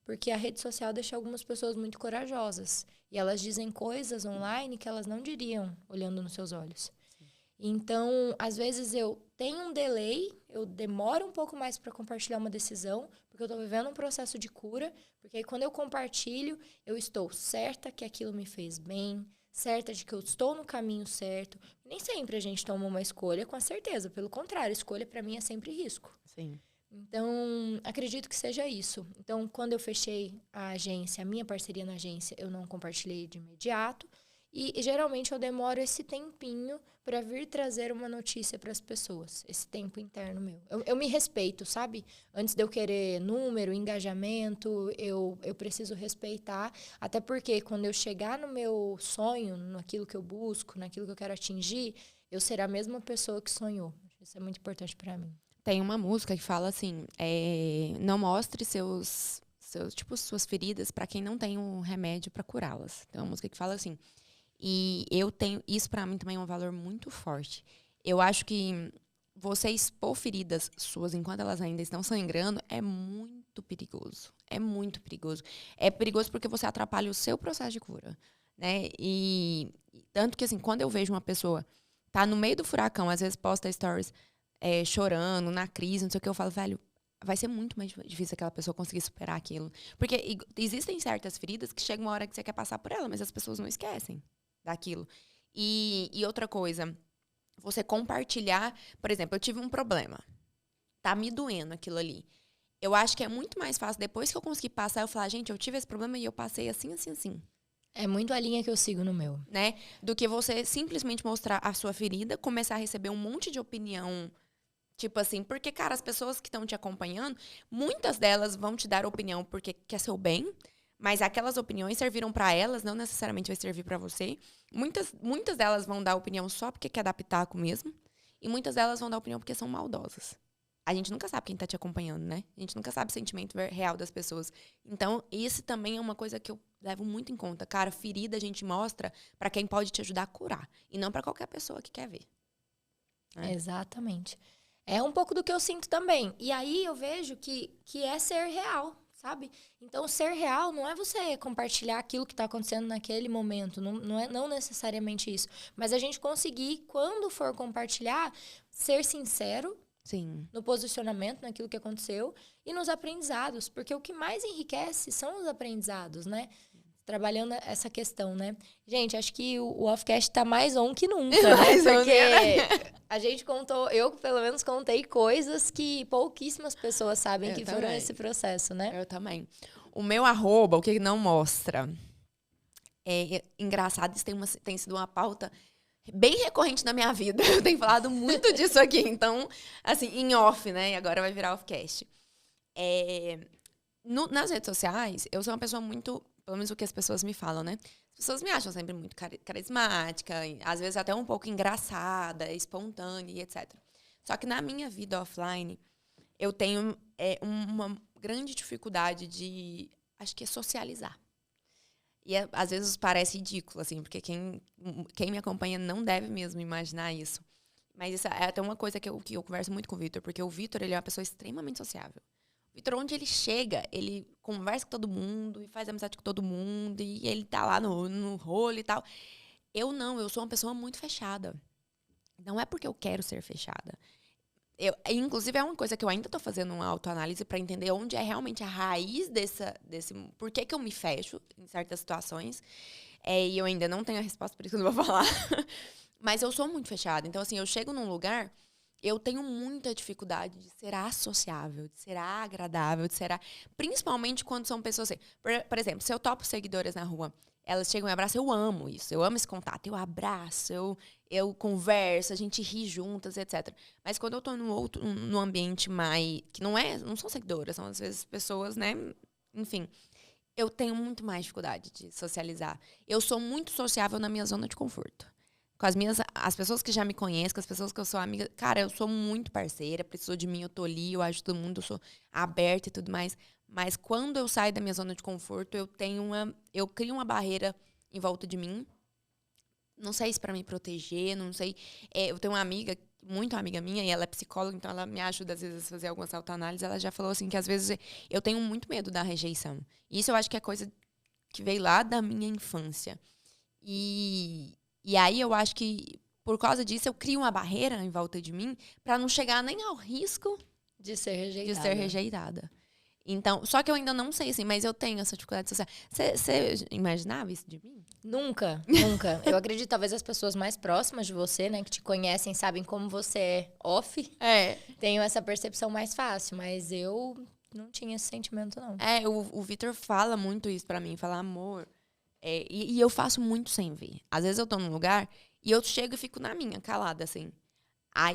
Porque a rede social deixa algumas pessoas muito corajosas. E elas dizem coisas online que elas não diriam olhando nos seus olhos. Sim. Então, às vezes eu tenho um delay, eu demoro um pouco mais para compartilhar uma decisão, porque eu estou vivendo um processo de cura, porque aí quando eu compartilho, eu estou certa que aquilo me fez bem, certa de que eu estou no caminho certo. Nem sempre a gente toma uma escolha com a certeza, pelo contrário, escolha para mim é sempre risco. Sim. Então, acredito que seja isso. Então, quando eu fechei a agência, a minha parceria na agência, eu não compartilhei de imediato. E geralmente eu demoro esse tempinho para vir trazer uma notícia para as pessoas. Esse tempo interno meu. Eu me respeito, sabe? Antes de eu querer número, engajamento, eu preciso respeitar. Até porque quando eu chegar no meu sonho, naquilo que eu busco, naquilo que eu quero atingir, eu serei a mesma pessoa que sonhou. Isso é muito importante para mim. Tem uma música que fala assim, não mostre suas feridas para quem não tem um remédio para curá-las. Tem uma música que fala assim. E isso para mim também é um valor muito forte. Eu acho que você expor feridas suas enquanto elas ainda estão sangrando é muito perigoso. É muito perigoso. É perigoso porque você atrapalha o seu processo de cura, né? E tanto que assim, quando eu vejo uma pessoa tá no meio do furacão, às vezes posta stories chorando, na crise, não sei o que, eu falo, velho, vai ser muito mais difícil aquela pessoa conseguir superar aquilo. Porque existem certas feridas que chega uma hora que você quer passar por ela, mas as pessoas não esquecem daquilo. E outra coisa, você compartilhar, por exemplo, eu tive um problema, tá me doendo aquilo ali. Eu acho que é muito mais fácil, depois que eu conseguir passar, eu falar, gente, eu tive esse problema e eu passei assim, assim, assim. É muito a linha que eu sigo no meu. Né? Do que você simplesmente mostrar a sua ferida, começar a receber um monte de opinião. Tipo assim, porque, cara, as pessoas que estão te acompanhando, muitas delas vão te dar opinião porque quer seu bem, mas aquelas opiniões serviram pra elas, não necessariamente vai servir pra você. Muitas delas vão dar opinião só porque quer dar pitaco mesmo, e muitas delas vão dar opinião porque são maldosas. A gente nunca sabe quem tá te acompanhando, né? A gente nunca sabe o sentimento real das pessoas. Então, isso também é uma coisa que eu levo muito em conta. Cara, ferida a gente mostra pra quem pode te ajudar a curar, e não pra qualquer pessoa que quer ver. Né? Exatamente. É um pouco do que eu sinto também. E aí eu vejo que é ser real, sabe? Então, ser real não é você compartilhar aquilo que está acontecendo naquele momento. Não necessariamente isso. Mas a gente conseguir, quando for compartilhar, ser sincero. Sim. No posicionamento, naquilo que aconteceu. E nos aprendizados. Porque o que mais enriquece são os aprendizados, né? Trabalhando essa questão, né? Gente, acho que o Offcast tá mais on que nunca, né? Porque a gente contou, eu pelo menos contei coisas que pouquíssimas pessoas sabem que foram esse processo, né? Eu também. O meu arroba, o que não mostra, é engraçado, isso tem sido uma pauta bem recorrente na minha vida. Eu tenho falado muito disso aqui, então, assim, em off, né? E agora vai virar Offcast. Nas redes sociais, eu sou uma pessoa muito pelo menos o que as pessoas me falam, né? As pessoas me acham sempre muito carismática, às vezes até um pouco engraçada, espontânea e etc. Só que na minha vida offline, eu tenho uma grande dificuldade de, acho que é socializar. E às vezes parece ridículo, assim, porque quem me acompanha não deve mesmo imaginar isso. Mas isso é até uma coisa que eu converso muito com o Vitor, porque o Vitor, ele é uma pessoa extremamente sociável. O Vitor, onde ele chega, ele conversa com todo mundo e faz amizade com todo mundo, e ele tá lá no rolo e tal. Eu não, eu sou uma pessoa muito fechada. Não é porque eu quero ser fechada. Inclusive, é uma coisa que eu ainda tô fazendo uma autoanálise para entender onde é realmente a raiz desse... Por que eu me fecho em certas situações. E eu ainda não tenho a resposta, por isso que eu não vou falar. Mas eu sou muito fechada. Então, assim, eu chego num lugar, eu tenho muita dificuldade de ser associável, de ser agradável, principalmente quando são pessoas assim. Por exemplo, se eu topo seguidoras na rua, elas chegam e abraçam, eu amo isso. Eu amo esse contato. Eu abraço, eu converso, a gente ri juntas, etc. Mas quando eu tô num ambiente mais... Que não são seguidoras, são às vezes pessoas, né? Enfim, eu tenho muito mais dificuldade de socializar. Eu sou muito sociável na minha zona de conforto. Com as pessoas que já me conhecem, com as pessoas que eu sou amiga. Cara, eu sou muito parceira, precisou de mim, eu tô ali, eu ajudo todo mundo, eu sou aberta e tudo mais. Mas quando eu saio da minha zona de conforto, eu crio uma barreira em volta de mim. Não sei se para me proteger, não sei. Eu tenho uma amiga, muito amiga minha, e ela é psicóloga, então ela me ajuda às vezes a fazer algumas autoanálises. Ela já falou assim que às vezes eu tenho muito medo da rejeição. E isso eu acho que é coisa que veio lá da minha infância. E aí eu acho que por causa disso eu crio uma barreira em volta de mim para não chegar nem ao risco De ser rejeitada. de ser rejeitada. Então, só que eu ainda não sei, assim, mas eu tenho essa dificuldade social. Você imaginava isso de mim? Nunca, nunca. Eu acredito, talvez as pessoas mais próximas de você, né, que te conhecem, sabem como você é off, tenham essa percepção mais fácil, mas eu não tinha esse sentimento, não. O Vitor fala muito isso pra mim, fala amor. E eu faço muito sem ver. Às vezes eu tô num lugar e eu chego e fico na minha, calada, assim.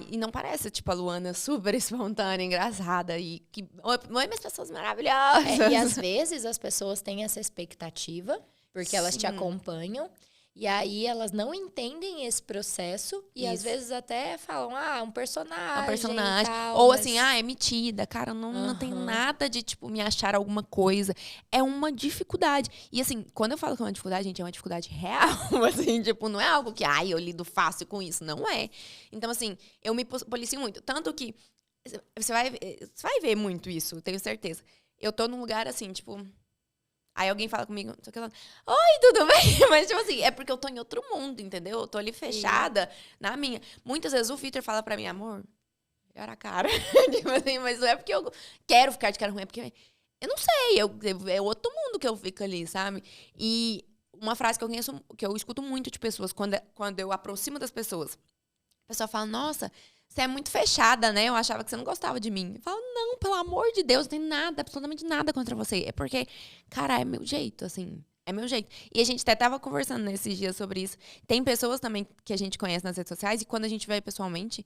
E não parece, tipo, a Luana super espontânea, engraçada e que... Oi, minhas pessoas maravilhosas. E às vezes as pessoas têm essa expectativa, porque elas te acompanham, e aí elas não entendem esse processo, e às vezes até falam, um personagem. Um personagem. Tal, ou mas... assim, é metida. Cara, não tem nada de, tipo, me achar alguma coisa. É uma dificuldade. E assim, quando eu falo que é uma dificuldade, gente, é uma dificuldade real. Assim, tipo, não é algo que, eu lido fácil com isso. Não é. Então, assim, eu me policio muito. Tanto que você vai ver muito isso, tenho certeza. Eu tô num lugar assim, tipo... Aí alguém fala comigo, não sei o que lá. Oi, tudo bem? Mas, tipo assim, é porque eu tô em outro mundo, entendeu? Eu tô ali fechada na minha. Muitas vezes o Vitor fala pra mim, amor, olha a cara. Tipo assim, mas não é porque eu quero ficar de cara ruim, é porque eu não sei, é outro mundo que eu fico ali, sabe? E uma frase que eu escuto muito de pessoas, quando eu aproximo das pessoas, a pessoa fala, nossa, você é muito fechada, né? Eu achava que você não gostava de mim. Eu falo, não, pelo amor de Deus, não tem nada, absolutamente nada contra você. É porque, cara, é meu jeito, assim. É meu jeito. E a gente até tava conversando nesses dias sobre isso. Tem pessoas também que a gente conhece nas redes sociais e quando a gente vê pessoalmente,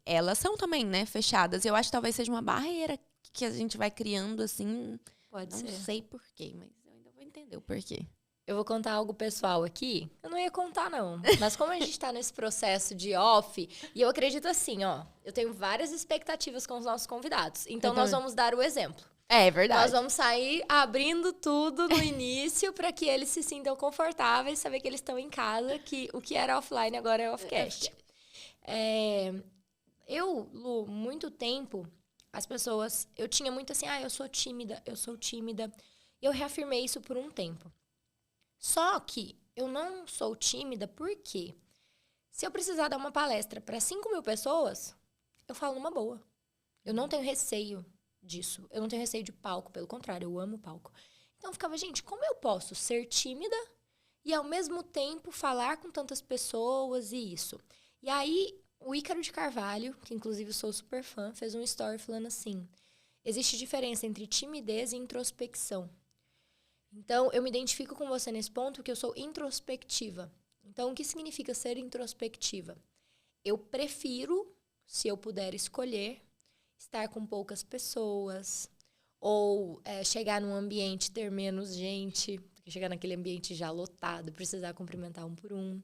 elas são também, né, fechadas. Eu acho que talvez seja uma barreira que a gente vai criando, assim. Pode ser. Não sei porquê, mas eu ainda vou entender o porquê. Eu vou contar algo pessoal aqui. Eu não ia contar, não. Mas como a gente tá nesse processo de off, e eu acredito assim, eu tenho várias expectativas com os nossos convidados. Então, nós vamos dar o exemplo. É verdade. Nós vamos sair abrindo tudo no início para que eles se sintam confortáveis, saber que eles estão em casa, que o que era offline agora é offcast. Lu, muito tempo, as pessoas... Eu tinha muito assim, eu sou tímida. E eu reafirmei isso por um tempo. Só que eu não sou tímida porque se eu precisar dar uma palestra para 5.000 pessoas, eu falo numa boa. Eu não tenho receio disso. Eu não tenho receio de palco, pelo contrário, eu amo palco. Então eu ficava, gente, como eu posso ser tímida e ao mesmo tempo falar com tantas pessoas e isso? E aí o Ícaro de Carvalho, que inclusive eu sou super fã, fez um story falando assim, existe diferença entre timidez e introspecção. Então, eu me identifico com você nesse ponto que eu sou introspectiva. Então, o que significa ser introspectiva? Eu prefiro, se eu puder escolher, estar com poucas pessoas, ou chegar num ambiente, ter menos gente, porque chegar naquele ambiente já lotado, precisar cumprimentar um por um.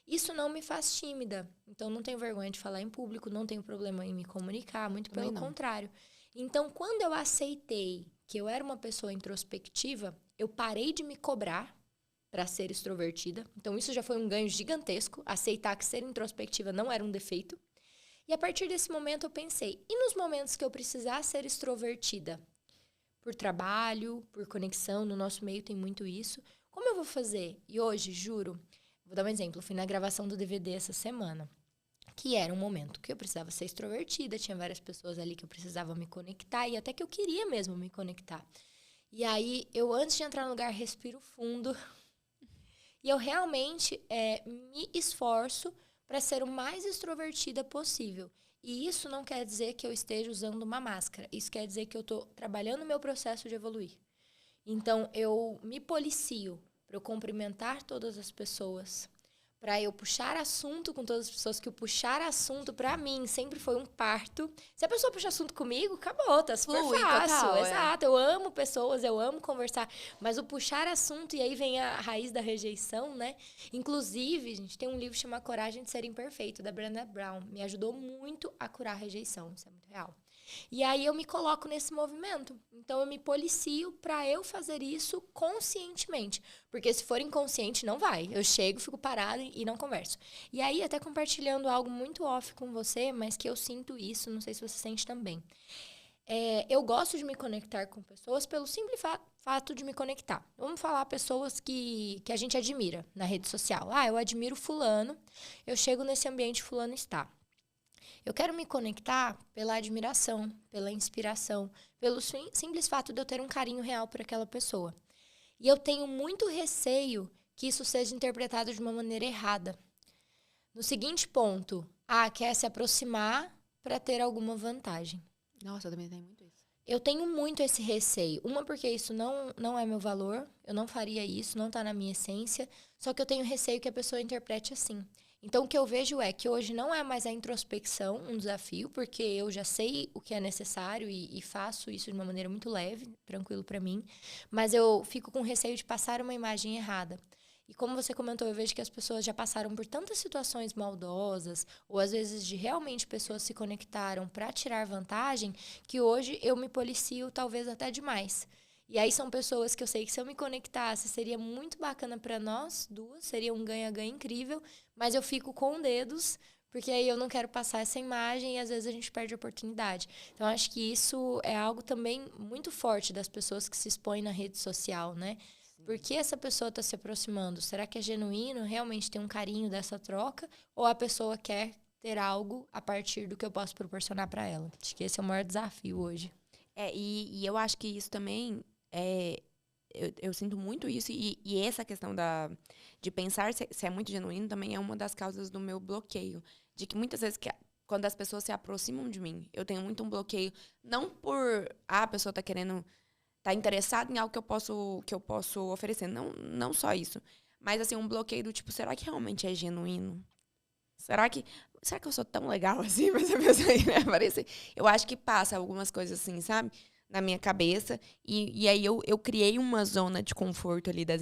Isso não me faz tímida. Então, não tenho vergonha de falar em público, não tenho problema em me comunicar, muito pelo contrário. Então, quando eu aceitei que eu era uma pessoa introspectiva, eu parei de me cobrar para ser extrovertida. Então, isso já foi um ganho gigantesco, aceitar que ser introspectiva não era um defeito. E a partir desse momento eu pensei, e nos momentos que eu precisar ser extrovertida? Por trabalho, por conexão, no nosso meio tem muito isso. Como eu vou fazer? E hoje, juro, vou dar um exemplo, fui na gravação do DVD essa semana, que era um momento que eu precisava ser extrovertida, tinha várias pessoas ali que eu precisava me conectar, e até que eu queria mesmo me conectar. E aí, eu antes de entrar no lugar, respiro fundo, e eu realmente me esforço para ser o mais extrovertida possível. E isso não quer dizer que eu esteja usando uma máscara. Isso quer dizer que eu estou trabalhando o meu processo de evoluir. Então, eu me policio para eu cumprimentar todas as pessoas, para eu puxar assunto com todas as pessoas, que o puxar assunto, para mim, sempre foi um parto. Se a pessoa puxa assunto comigo, acabou, tá super fácil. Total, exato, eu amo pessoas, eu amo conversar. Mas o puxar assunto, e aí vem a raiz da rejeição, né? Inclusive, a gente tem um livro chamado Coragem de Ser Imperfeito, da Brené Brown. Me ajudou muito a curar a rejeição, isso é muito real. E aí eu me coloco nesse movimento. Então eu me policio para eu fazer isso conscientemente. Porque se for inconsciente, não vai. Eu chego, fico parada e não converso. E aí, até compartilhando algo muito off com você, mas que eu sinto isso, não sei se você sente também. Eu gosto de me conectar com pessoas pelo simples fato de me conectar. Vamos falar pessoas que a gente admira na rede social. Eu admiro fulano, eu chego nesse ambiente, fulano está. Eu quero me conectar pela admiração, pela inspiração, pelo simples fato de eu ter um carinho real por aquela pessoa. E eu tenho muito receio que isso seja interpretado de uma maneira errada. No seguinte ponto, quer se aproximar para ter alguma vantagem. Nossa, eu também tenho muito isso. Eu tenho muito esse receio. Uma, porque isso não é meu valor, eu não faria isso, não está na minha essência, só que eu tenho receio que a pessoa interprete assim. Então, o que eu vejo é que hoje não é mais a introspecção um desafio, porque eu já sei o que é necessário e faço isso de uma maneira muito leve, tranquilo para mim, mas eu fico com receio de passar uma imagem errada. E como você comentou, eu vejo que as pessoas já passaram por tantas situações maldosas, ou às vezes de realmente pessoas se conectaram para tirar vantagem, que hoje eu me policio talvez até demais. E aí são pessoas que eu sei que se eu me conectasse seria muito bacana para nós duas, seria um ganha-ganha incrível, mas eu fico com dedos, porque aí eu não quero passar essa imagem e às vezes a gente perde a oportunidade. Então acho que isso é algo também muito forte das pessoas que se expõem na rede social, né? Sim. Por que essa pessoa está se aproximando? Será que é genuíno, realmente tem um carinho dessa troca? Ou a pessoa quer ter algo a partir do que eu posso proporcionar para ela? Acho que esse é o maior desafio hoje. E eu acho que isso também... Eu sinto muito isso, e essa questão de pensar se é muito genuíno também é uma das causas do meu bloqueio. De que muitas vezes, quando as pessoas se aproximam de mim, eu tenho muito um bloqueio, não por a pessoa tá querendo, tá interessada em algo que eu posso oferecer, não só isso, mas assim, um bloqueio do tipo, será que realmente é genuíno? Será que eu sou tão legal assim pra essa pessoa aí, né? Aparecer? Eu acho que passa algumas coisas assim, sabe? Na minha cabeça, e aí eu criei uma zona de conforto ali da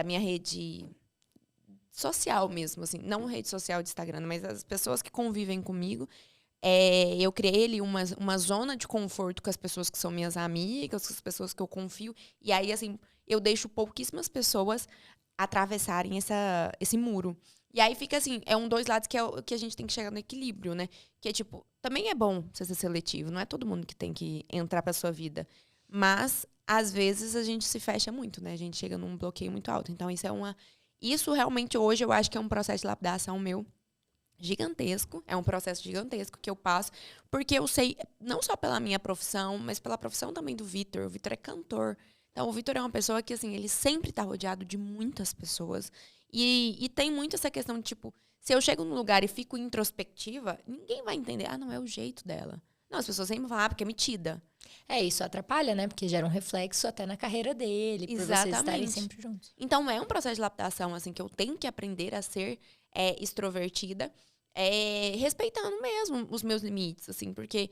minha rede social mesmo, assim, não rede social de Instagram, mas as pessoas que convivem comigo, eu criei ali uma zona de conforto com as pessoas que são minhas amigas, com as pessoas que eu confio, e aí, assim, eu deixo pouquíssimas pessoas atravessarem esse muro. E aí fica assim, dois lados que a gente tem que chegar no equilíbrio, né? Que é tipo, também é bom você ser seletivo, não é todo mundo que tem que entrar pra sua vida. Mas, às vezes, a gente se fecha muito, né? A gente chega num bloqueio muito alto. Então, isso realmente hoje eu acho que é um processo de lapidação meu gigantesco. É um processo gigantesco que eu passo, porque eu sei, não só pela minha profissão, mas pela profissão também do Vitor. O Vitor é cantor. Então, o Vitor é uma pessoa que, assim, ele sempre tá rodeado de muitas pessoas. E tem muito essa questão de, tipo, se eu chego num lugar e fico introspectiva, ninguém vai entender. Não é o jeito dela. Não, as pessoas sempre falam, porque é metida. Isso atrapalha, né? Porque gera um reflexo até na carreira dele, por vocês estarem sempre juntos. Então, é um processo de lapidação, assim, que eu tenho que aprender a ser extrovertida, respeitando mesmo os meus limites, assim, porque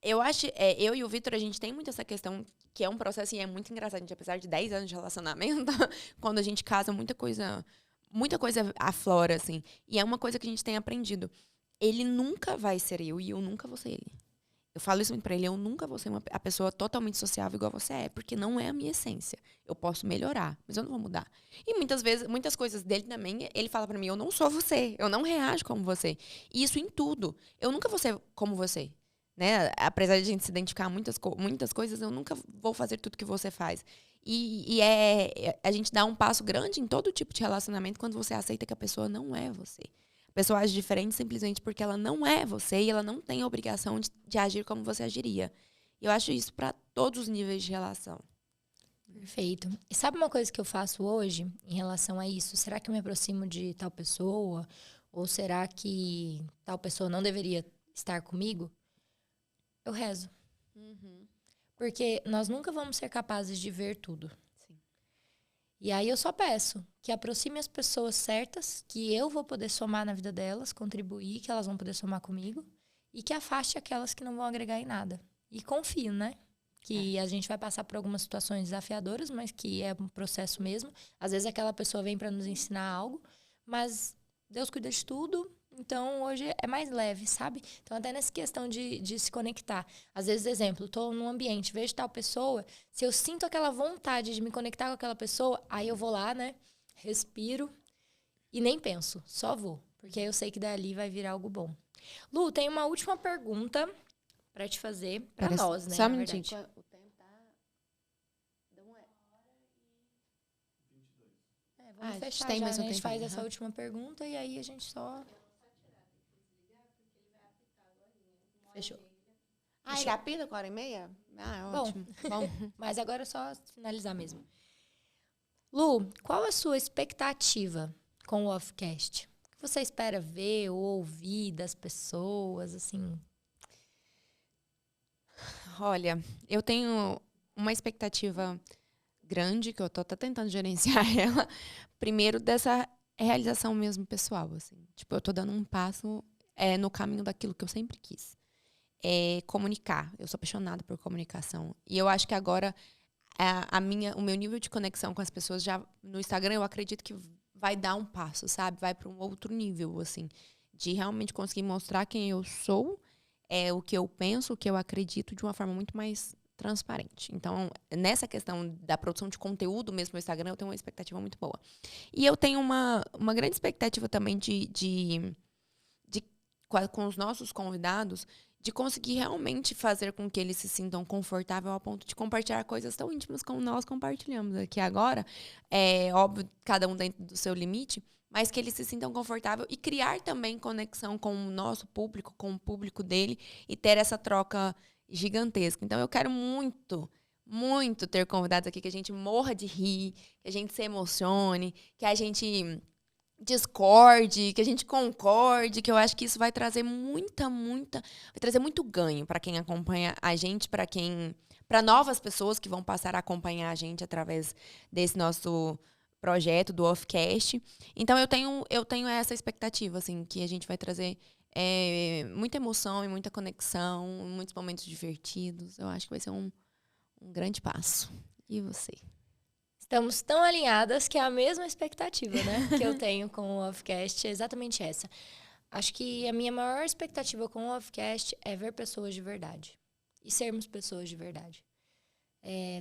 Eu acho, eu e o Vitor, a gente tem muito essa questão, que é um processo, e é muito engraçado, a gente, apesar de 10 anos de relacionamento, quando a gente casa, muita coisa aflora, assim. E é uma coisa que a gente tem aprendido. Ele nunca vai ser eu e eu nunca vou ser ele. Eu falo isso muito pra ele, eu nunca vou ser a pessoa totalmente sociável igual você é, porque não é a minha essência. Eu posso melhorar, mas eu não vou mudar. E muitas vezes, muitas coisas dele também, ele fala pra mim, eu não sou você, eu não reajo como você. E isso em tudo. Eu nunca vou ser como você. Né? Apesar de a gente se identificar muitas coisas, eu nunca vou fazer tudo que você faz. A gente dá um passo grande em todo tipo de relacionamento quando você aceita que a pessoa não é você. A pessoa age diferente simplesmente porque ela não é você e ela não tem a obrigação de agir como você agiria. Eu acho isso para todos os níveis de relação. Perfeito. E sabe uma coisa que eu faço hoje em relação a isso? Será que eu me aproximo de tal pessoa? Ou será que tal pessoa não deveria estar comigo? Eu rezo. Porque nós nunca vamos ser capazes de ver tudo. Sim. E aí eu só peço que aproxime as pessoas certas, que eu vou poder somar na vida delas, contribuir, que elas vão poder somar comigo, e que afaste aquelas que não vão agregar em nada. E confio, né? Que a gente vai passar por algumas situações desafiadoras, mas que é um processo mesmo. Às vezes aquela pessoa vem para nos ensinar algo, mas Deus cuida de tudo. Então, hoje é mais leve, sabe? Então, até nessa questão de se conectar. Às vezes, exemplo, estou num ambiente, vejo tal pessoa, se eu sinto aquela vontade de me conectar com aquela pessoa, aí eu vou lá, né? Respiro e nem penso, só vou. Porque aí eu sei que dali vai vir algo bom. Lu, tem uma última pergunta para te fazer, para nós, né? Só um na minutinho. verdade. O tempo tá... Vamos fechar tem já, mais um né? A gente tempinho, faz essa aham. última pergunta e aí a gente só... Fechou. Ele apita 1h30? Ah, Bom. ótimo. Bom. Mas agora é só finalizar mesmo. Lu, qual a sua expectativa com o Offcast? O que você espera ver ou ouvir das pessoas, assim? Olha, eu tenho uma expectativa grande, que eu tô até tentando gerenciar ela. Primeiro, dessa realização mesmo pessoal, assim. Tipo, eu tô dando um passo no caminho daquilo que eu sempre quis. Comunicar. Eu sou apaixonada por comunicação. E eu acho que agora o meu nível de conexão com as pessoas já no Instagram, eu acredito que vai dar um passo, sabe? Vai para um outro nível, assim, de realmente conseguir mostrar quem eu sou, o que eu penso, o que eu acredito de uma forma muito mais transparente. Então, nessa questão da produção de conteúdo mesmo no Instagram, eu tenho uma expectativa muito boa. E eu tenho uma grande expectativa também com os nossos convidados, de conseguir realmente fazer com que eles se sintam confortáveis ao ponto de compartilhar coisas tão íntimas como nós compartilhamos aqui agora. É óbvio, cada um dentro do seu limite, mas que eles se sintam confortáveis e criar também conexão com o nosso público, com o público dele e ter essa troca gigantesca. Então, eu quero muito, muito ter convidados aqui que a gente morra de rir, que a gente se emocione, que a gente discorde, que a gente concorde, que eu acho que isso vai trazer vai trazer muito ganho para quem acompanha a gente, para novas pessoas que vão passar a acompanhar a gente através desse nosso projeto do Offcast. Então eu tenho essa expectativa, assim, que a gente vai trazer muita emoção e muita conexão, muitos momentos divertidos. Eu acho que vai ser um grande passo. E você? Estamos tão alinhadas que é a mesma expectativa, né? Que eu tenho com o Offcast é exatamente essa. Acho que a minha maior expectativa com o Offcast é ver pessoas de verdade. E sermos pessoas de verdade.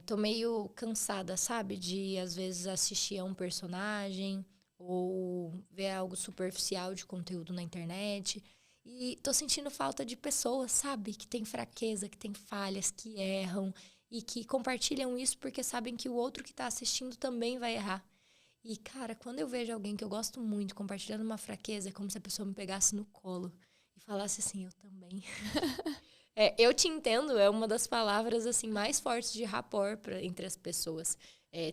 Tô meio cansada, sabe? De, às vezes, assistir a um personagem ou ver algo superficial de conteúdo na internet. E tô sentindo falta de pessoas, sabe? Que tem fraqueza, que tem falhas, que erram e que compartilham isso porque sabem que o outro que está assistindo também vai errar. E, cara, quando eu vejo alguém que eu gosto muito compartilhando uma fraqueza, é como se a pessoa me pegasse no colo e falasse assim, eu também. Eu te entendo é uma das palavras assim mais fortes de rapport entre as pessoas.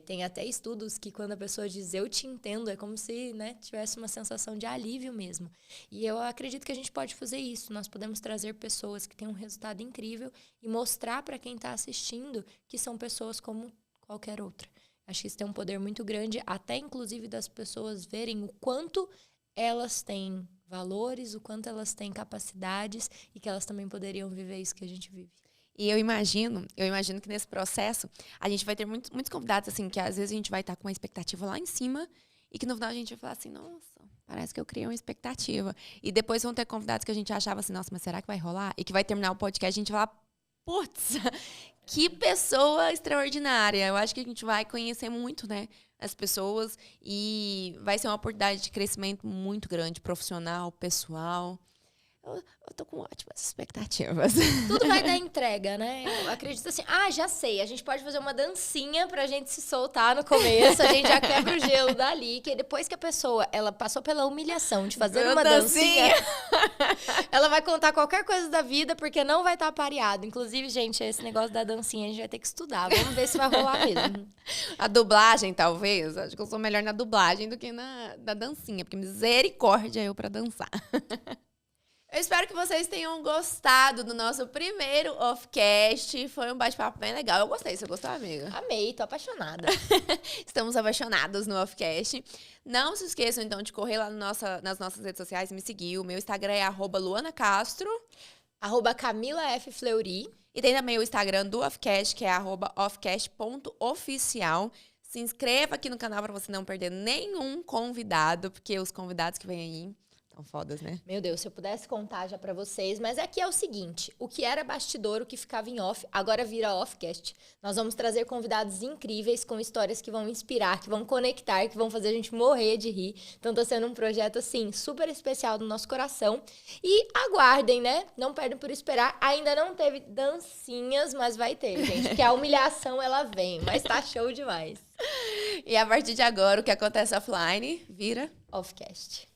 Tem até estudos que quando a pessoa diz eu te entendo, é como se, né, tivesse uma sensação de alívio mesmo. E eu acredito que a gente pode fazer isso. Nós podemos trazer pessoas que têm um resultado incrível e mostrar para quem está assistindo que são pessoas como qualquer outra. Acho que isso tem um poder muito grande, até inclusive das pessoas verem o quanto elas têm valores, o quanto elas têm capacidades e que elas também poderiam viver isso que a gente vive. E eu imagino que nesse processo a gente vai ter muitos convidados, assim, que às vezes a gente vai estar com uma expectativa lá em cima e que no final a gente vai falar assim, nossa, parece que eu criei uma expectativa. E depois vão ter convidados que a gente achava assim, nossa, mas será que vai rolar? E que vai terminar o podcast e a gente vai falar, putz, que pessoa extraordinária. Eu acho que a gente vai conhecer muito, né, as pessoas e vai ser uma oportunidade de crescimento muito grande, profissional, pessoal. Eu tô com ótimas expectativas. Tudo vai dar entrega, né? Eu acredito assim, já sei, a gente pode fazer uma dancinha pra gente se soltar no começo, a gente já quebra o gelo dali, que depois que a pessoa, ela passou pela humilhação de fazer uma dancinha, ela vai contar qualquer coisa da vida, porque não vai estar pareado. Inclusive, gente, esse negócio da dancinha a gente vai ter que estudar, vamos ver se vai rolar mesmo. A dublagem, talvez, acho que eu sou melhor na dublagem do que na dancinha, porque misericórdia eu pra dançar. Eu espero que vocês tenham gostado do nosso primeiro Offcast. Foi um bate-papo bem legal. Eu gostei. Você gostou, amiga? Amei, tô apaixonada. Estamos apaixonados no Offcast. Não se esqueçam, então, de correr lá nas nossas redes sociais e me seguir. O meu Instagram é @luanacastro. @CamilaFFleury. E tem também o Instagram do Offcast, que é @offcast.oficial. Se inscreva aqui no canal para você não perder nenhum convidado, porque os convidados que vêm aí são fodas, né? Meu Deus, se eu pudesse contar já pra vocês, mas aqui é o seguinte, o que era bastidor, o que ficava em off, agora vira offcast. Nós vamos trazer convidados incríveis com histórias que vão inspirar, que vão conectar, que vão fazer a gente morrer de rir. Então tá sendo um projeto, assim, super especial do nosso coração. E aguardem, né? Não perdem por esperar. Ainda não teve dancinhas, mas vai ter, gente. Porque a humilhação, ela vem, mas tá show demais. E a partir de agora, o que acontece offline vira Offcast.